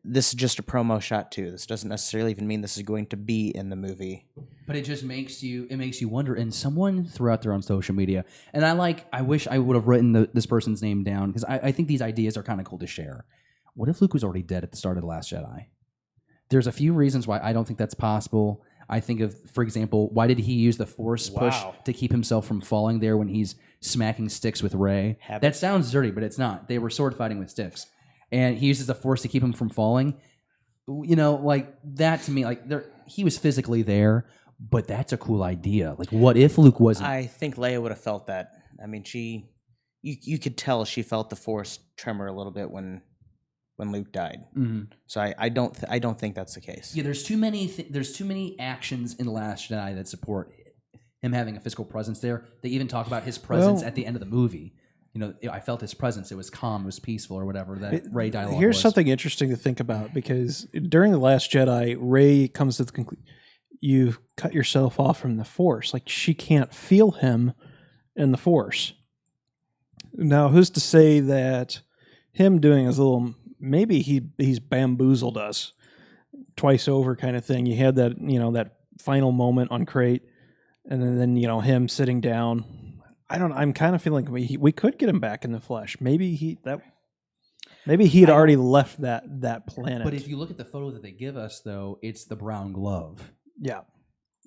this is just a promo shot too. This doesn't necessarily even mean this is going to be in the movie. But it just makes you wonder. And someone threw out there on social media, and I wish I would have written this person's name down because I think these ideas are kind of cool to share. What if Luke was already dead at the start of The Last Jedi? There's a few reasons why I don't think that's possible. I think of, for example, why did he use the Force push to keep himself from falling there when he's smacking sticks with Rey? That sounds dirty, but it's not. They were sword fighting with sticks. And he uses the Force to keep him from falling. Like that to me, he was physically there, but that's a cool idea. Like, what if Luke wasn't? I think Leia would have felt that. I mean, you could tell she felt the Force tremor a little bit when Luke died. So I don't think that's the case. Yeah, there's too many actions in The Last Jedi that support him having a physical presence there. They even talk about his presence at the end of the movie. I felt his presence. It was calm, it was peaceful, or whatever that Rey dialogue was. Here's something interesting to think about, because during The Last Jedi, Rey comes to the conclusion, you've cut yourself off from the Force. Like, she can't feel him in the Force. Now, who's to say that him doing his little... Maybe he's bamboozled us twice over kind of thing. You had that, that final moment on Crate, and then him sitting down. I'm kind of feeling we could get him back in the flesh. Maybe he'd already left that planet. But if you look at the photo that they give us, though, it's the brown glove. Yeah.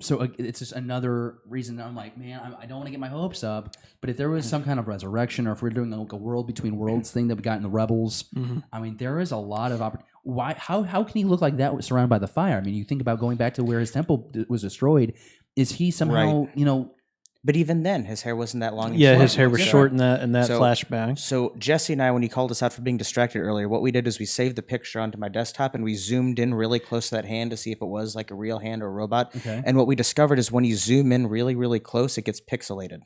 So it's just another reason I'm like, man, I don't want to get my hopes up. But if there was some kind of resurrection, or if we're doing like a world between worlds thing that we got in the Rebels, I mean, there is a lot of opportunity. Why? How can he look like that surrounded by the fire? I mean, you think about going back to where his temple was destroyed. Is he somehow, But even then, his hair wasn't that long. Yeah, his hair was short in that flashback. So Jesse and I, when he called us out for being distracted earlier, what we did is we saved the picture onto my desktop and we zoomed in really close to that hand to see if it was like a real hand or a robot. Okay. And what we discovered is when you zoom in really, really close, it gets pixelated.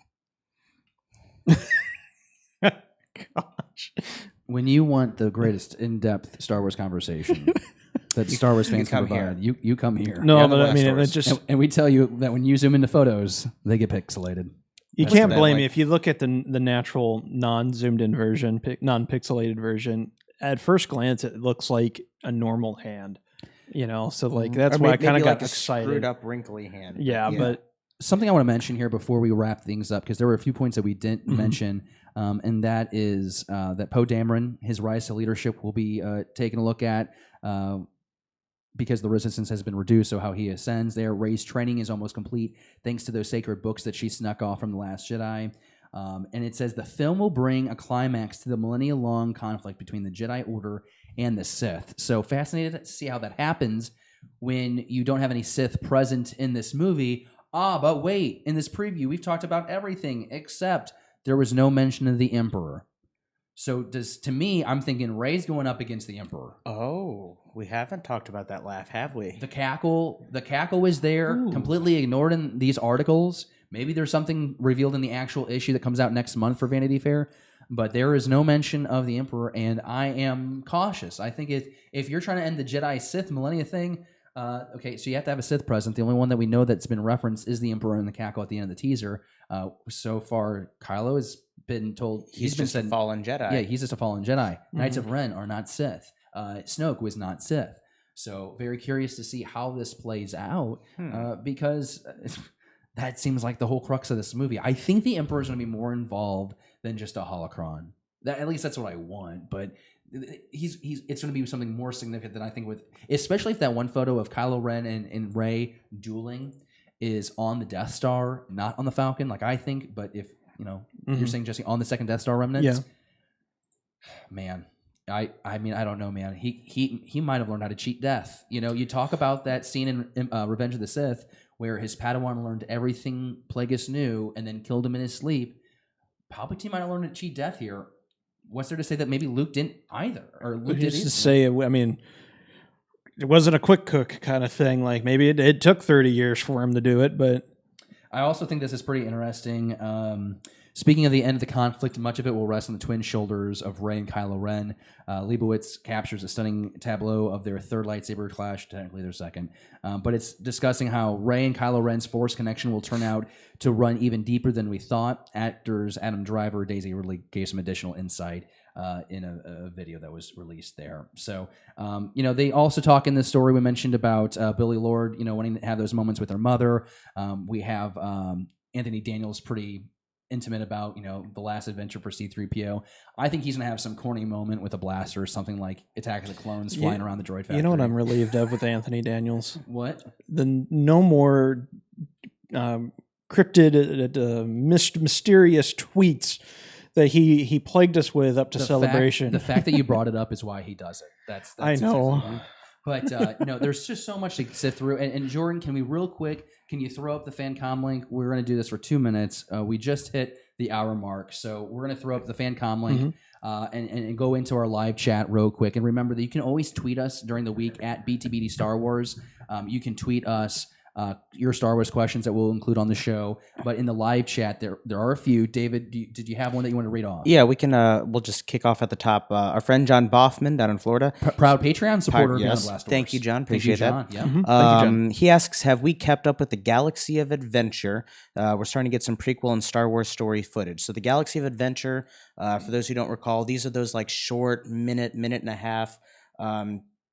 Gosh. When you want the greatest in-depth Star Wars conversation that Star Wars fans can provide, you come here. No, but I mean, it's just... And we tell you that when you zoom into photos, they get pixelated. You can't blame me. If you look at the natural non-zoomed in version, non-pixelated version, at first glance, it looks like a normal hand. So like that's why I kind of got excited. Screwed up, wrinkly hand. Yeah, but something I want to mention here before we wrap things up, because there were a few points that we didn't mention, and that is that Poe Dameron, his rise to leadership, will be taking a look at because the resistance has been reduced, so how he ascends there. Rey's training is almost complete thanks to those sacred books that she snuck off from The Last Jedi. And it says the film will bring a climax to the millennia-long conflict between the Jedi Order and the Sith. So fascinated to see how that happens when you don't have any Sith present in this movie. But wait, in this preview, we've talked about everything except there was no mention of the Emperor. So to me, I'm thinking Rey's going up against the Emperor. Oh, we haven't talked about that laugh, have we? The cackle is there, completely ignored in these articles. Maybe there's something revealed in the actual issue that comes out next month for Vanity Fair, but there is no mention of the Emperor, and I am cautious. I think if you're trying to end the Jedi-Sith millennia thing, okay, so you have to have a Sith present. The only one that we know that's been referenced is the Emperor in the cackle at the end of the teaser. So far, Kylo has been told He's been just said, a fallen Jedi. Yeah, he's just a fallen Jedi. Knights of Ren are not Sith. Snoke was not Sith. So very curious to see how this plays out because that seems like the whole crux of this movie. I think the Emperor is going to be more involved than just a holocron. At least that's what I want. But it's going to be something more significant than I think especially if that one photo of Kylo Ren and Rey dueling is on the Death Star, not on the Falcon, like I think. But if you're saying, Jesse, on the second Death Star remnants, man, I mean, I don't know, man. He might have learned how to cheat death. You talk about that scene in Revenge of the Sith where his Padawan learned everything Plagueis knew and then killed him in his sleep. Palpatine might have learned to cheat death here. What's there to say that maybe Luke didn't either? Or Luke did to say, I mean, it wasn't a quick cook kind of thing. Like maybe it took 30 years for him to do it, but I also think this is pretty interesting. Speaking of the end of the conflict, much of it will rest on the twin shoulders of Rey and Kylo Ren. Leibowitz captures a stunning tableau of their third lightsaber clash, technically their second. But it's discussing how Rey and Kylo Ren's Force connection will turn out to run even deeper than we thought. Actors Adam Driver, Daisy Ridley gave some additional insight in a video that was released there. So, they also talk in this story we mentioned about Billy Lord, wanting to have those moments with her mother. We have Anthony Daniels pretty intimate about the last adventure for C-3PO. I think he's gonna have some corny moment with a blaster or something like Attack of the Clones flying around the droid factory. You know what I'm relieved of with Anthony Daniels? What? No more cryptid, mysterious tweets that he plagued us with up to Celebration. The fact that you brought it up is why he does it. That's I know. Exactly. But no, there's just so much to sift through. And Jordan, can you throw up the FanCom link? We're going to do this for 2 minutes. We just hit the hour mark. So we're going to throw up the FanCom link and go into our live chat real quick. And remember that you can always tweet us during the week at BTBD Star Wars. You can tweet us your Star Wars questions that we'll include on the show. But in the live chat, there are a few. David, did you have one that you want to read off? Yeah, we can. We'll just kick off at the top. Our friend John Boffman down in Florida. Proud Patreon supporter. Yes. Thank you, John. Appreciate that. Yeah. Thank you, John. He asks, have we kept up with the Galaxy of Adventure? We're starting to get some prequel and Star Wars story footage. So the Galaxy of Adventure, for those who don't recall, these are those like short minute and a half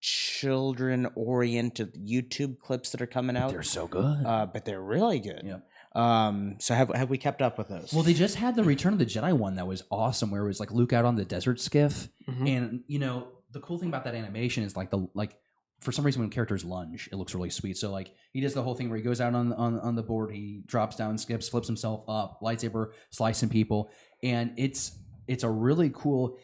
children-oriented YouTube clips that are coming out. They're so good. But they're really good. Yeah. So have we kept up with those? Well, they just had the Return of the Jedi one that was awesome, where it was like Luke out on the desert skiff, and the cool thing about that animation is like for some reason when characters lunge, it looks really sweet. So like he does the whole thing where he goes out on the board, he drops down, skips, flips himself up, lightsaber slicing people, and it's a really cool.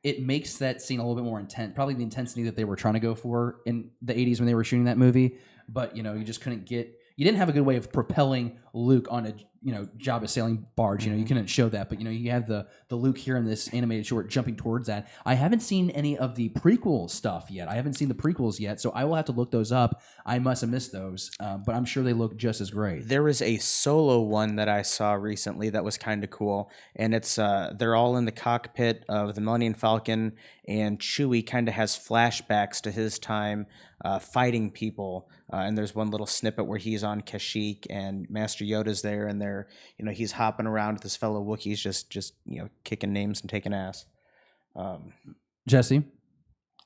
It makes that scene a little bit more intense, probably the intensity that they were trying to go for in the 80s when they were shooting that movie. But, you just couldn't you didn't have a good way of propelling Luke on a, Jabba sailing barge. You couldn't show that. But, you have the Luke here in this animated short jumping towards that. I haven't seen any of the prequel stuff yet. I haven't seen the prequels yet. So I will have to look those up. I must have missed those. But I'm sure they look just as great. There was a solo one that I saw recently that was kind of cool. And it's they're all in the cockpit of the Millennium Falcon. And Chewie kind of has flashbacks to his time fighting people. And there's one little snippet where he's on Kashyyyk and Master Yoda's there, and they're, he's hopping around with his fellow Wookiees, just kicking names and taking ass. Jesse?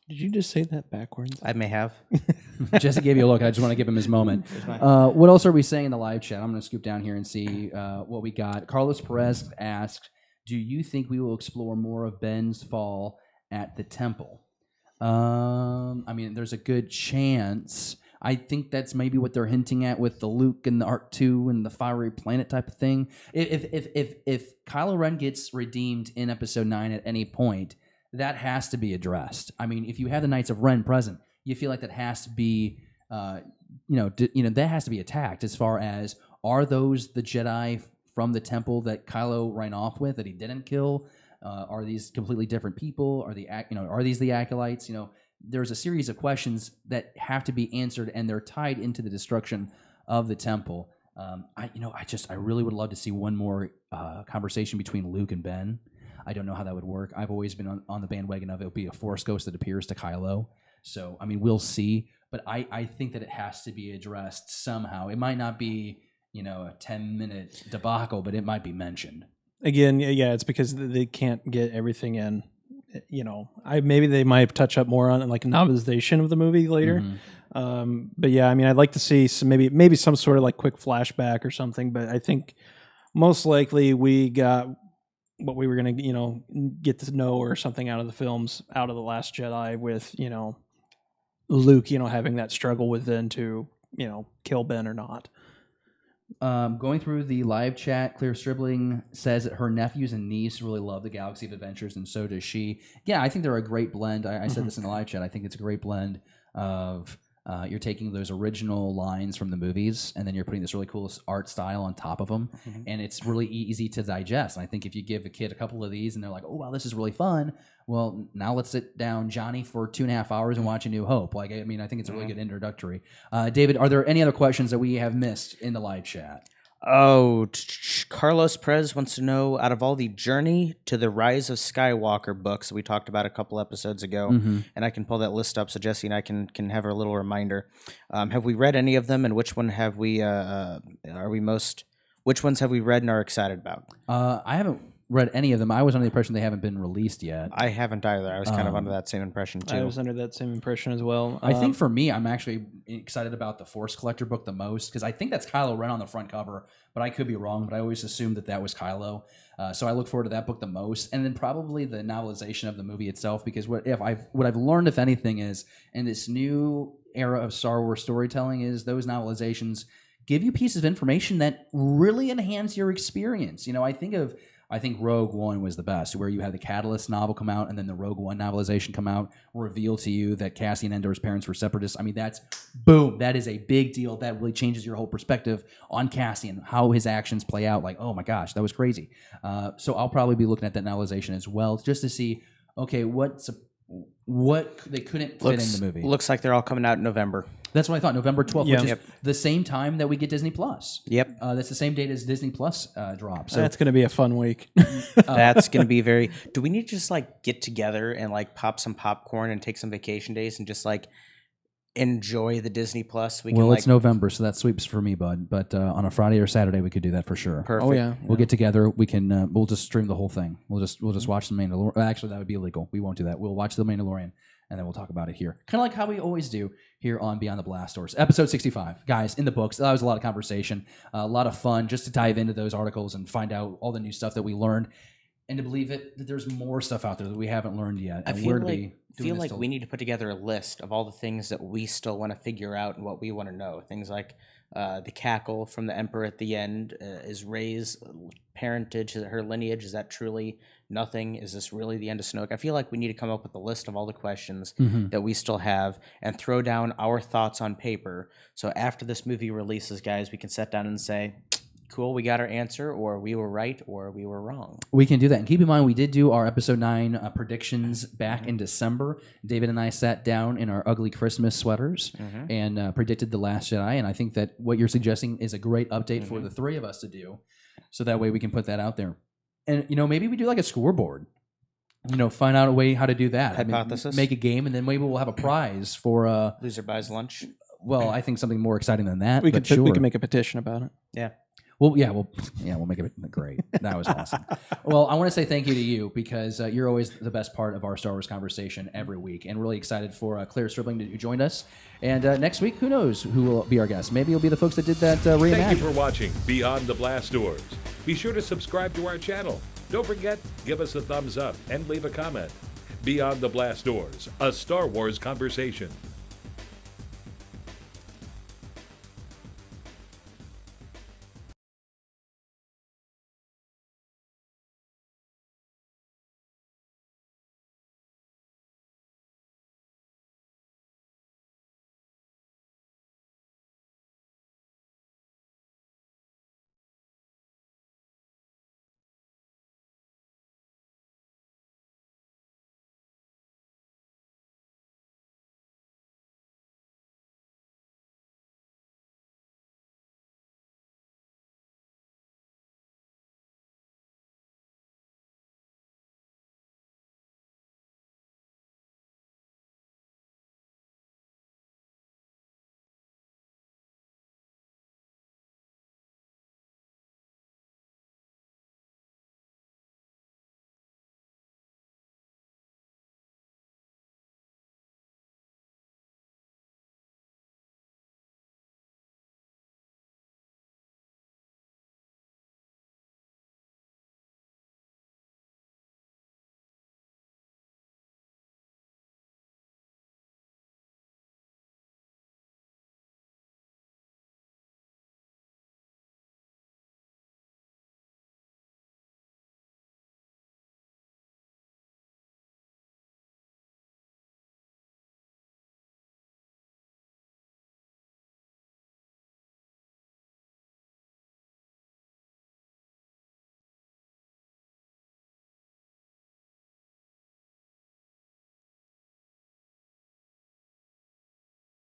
Did you just say that backwards? I may have. Jesse gave you a look. I just want to give him his moment. What else are we saying in the live chat? I'm going to scoop down here and see what we got. Carlos Perez asked, do you think we will explore more of Ben's fall at the temple? I mean, there's a good chance. I think that's maybe what they're hinting at with the Luke and the Arc 2 and the fiery planet type of thing. If Kylo Ren gets redeemed in Episode 9 at any point, that has to be addressed. I mean, if you have the Knights of Ren present, you feel like that has to be, that has to be attacked. As far as, are those the Jedi from the temple that Kylo ran off with that he didn't kill? Are these completely different people? Are these the acolytes? There's a series of questions that have to be answered, and they're tied into the destruction of the temple. I really would love to see one more conversation between Luke and Ben. I don't know how that would work. I've always been on the bandwagon of it'll be a Force ghost that appears to Kylo. So, I mean, we'll see. But I think that it has to be addressed somehow. It might not be, a 10-minute debacle, but it might be mentioned. Again, yeah, it's because they can't get everything in. Maybe they might touch up more on like a novelization of the movie later. Mm-hmm. But yeah, I mean, I'd like to see some maybe some sort of like quick flashback or something. But I think most likely we got what we were going to, get to know or something out of the films, out of The Last Jedi with, Luke, having that struggle within to, kill Ben or not. Going through the live chat, Clare Stribling says that her nephews and niece really love the Galaxy of Adventures, and so does she. Yeah, I think they're a great blend. I said this in the live chat. I think it's a great blend of you're taking those original lines from the movies, and then you're putting this really cool art style on top of them, and it's really easy to digest. And I think if you give a kid a couple of these, and they're like, "Oh wow, this is really fun," well, now let's sit down, Johnny, for 2.5 hours and watch A New Hope. I think it's a really good introductory. David, are there any other questions that we have missed in the live chat? Oh, Carlos Perez wants to know, out of all the Journey to the Rise of Skywalker books that we talked about a couple episodes ago, and I can pull that list up so Jesse and I can have a little reminder. Have we read any of them, and which one have we? Which ones have we read and are excited about? I haven't read any of them. I was under the impression they haven't been released yet. I haven't either. I was kind of under that same impression too. I was under that same impression as well. I think for me, I'm actually excited about the Force Collector book the most, because I think that's Kylo Ren on the front cover, but I could be wrong. But I always assumed that was Kylo. So I look forward to that book the most, and then probably the novelization of the movie itself, because what I've learned, if anything, is in this new era of Star Wars storytelling is those novelizations give you pieces of information that really enhance your experience. I think Rogue One was the best, where you had the Catalyst novel come out and then the Rogue One novelization come out, reveal to you that Cassian Andor's parents were separatists. I mean, that's boom. That is a big deal. That really changes your whole perspective on Cassian, how his actions play out. Like, oh my gosh, that was crazy. So I'll probably be looking at that novelization as well, just to see, okay, what they couldn't fit in the movie. Looks like they're all coming out in November. That's what I thought, November 12th, Yeah. which is the same time that we get Disney Plus. Yep. That's the same date as Disney Plus drops. So that's going to be a fun week. That's going to be very... Do we need to just get together and pop some popcorn and take some vacation days and just enjoy the Disney Plus? It's November, so that sweeps for me, bud. But on a Friday or Saturday, we could do that for sure. Perfect. Oh yeah. We'll get together. We can. We'll just stream the whole thing. We'll just watch the Mandalorian. Actually, that would be illegal. We won't do that. We'll watch the Mandalorian, and then we'll talk about it here, kind of like how we always do here on Beyond the Blast Doors. Episode 65, guys, in the books. That was a lot of conversation, a lot of fun, just to dive into those articles and find out all the new stuff that we learned, and to believe it that there's more stuff out there that we haven't learned yet. I feel like we need to put together a list of all the things that we still want to figure out and what we want to know. Things like the cackle from the Emperor at the end. Is Rey's parentage, her lineage, is that truly nothing? Is this really the end of Snoke? I feel like we need to come up with a list of all the questions that we still have and throw down our thoughts on paper. So after this movie releases, guys, we can sit down and say, cool, we got our answer, or we were right, or we were wrong. We can do that. And keep in mind, we did do our Episode 9 predictions back in December. David and I sat down in our ugly Christmas sweaters and predicted The Last Jedi. And I think that what you're suggesting is a great update for the three of us to do. So that way we can put that out there. And, maybe we do a scoreboard. Find out a way how to do that. Hypothesis. Make a game, and then maybe we'll have a prize for... Loser buys lunch. Well, I think something more exciting than that. We could make a petition about it. Yeah. Well, we'll make it great. That was awesome. Well, I want to say thank you to you because you're always the best part of our Star Wars conversation every week, and really excited for Clare Stribling who joined us. And next week, who knows who will be our guest? Maybe it'll be the folks that did that reimagine. Thank you for watching Beyond the Blast Doors. Be sure to subscribe to our channel. Don't forget, give us a thumbs up and leave a comment. Beyond the Blast Doors, a Star Wars conversation.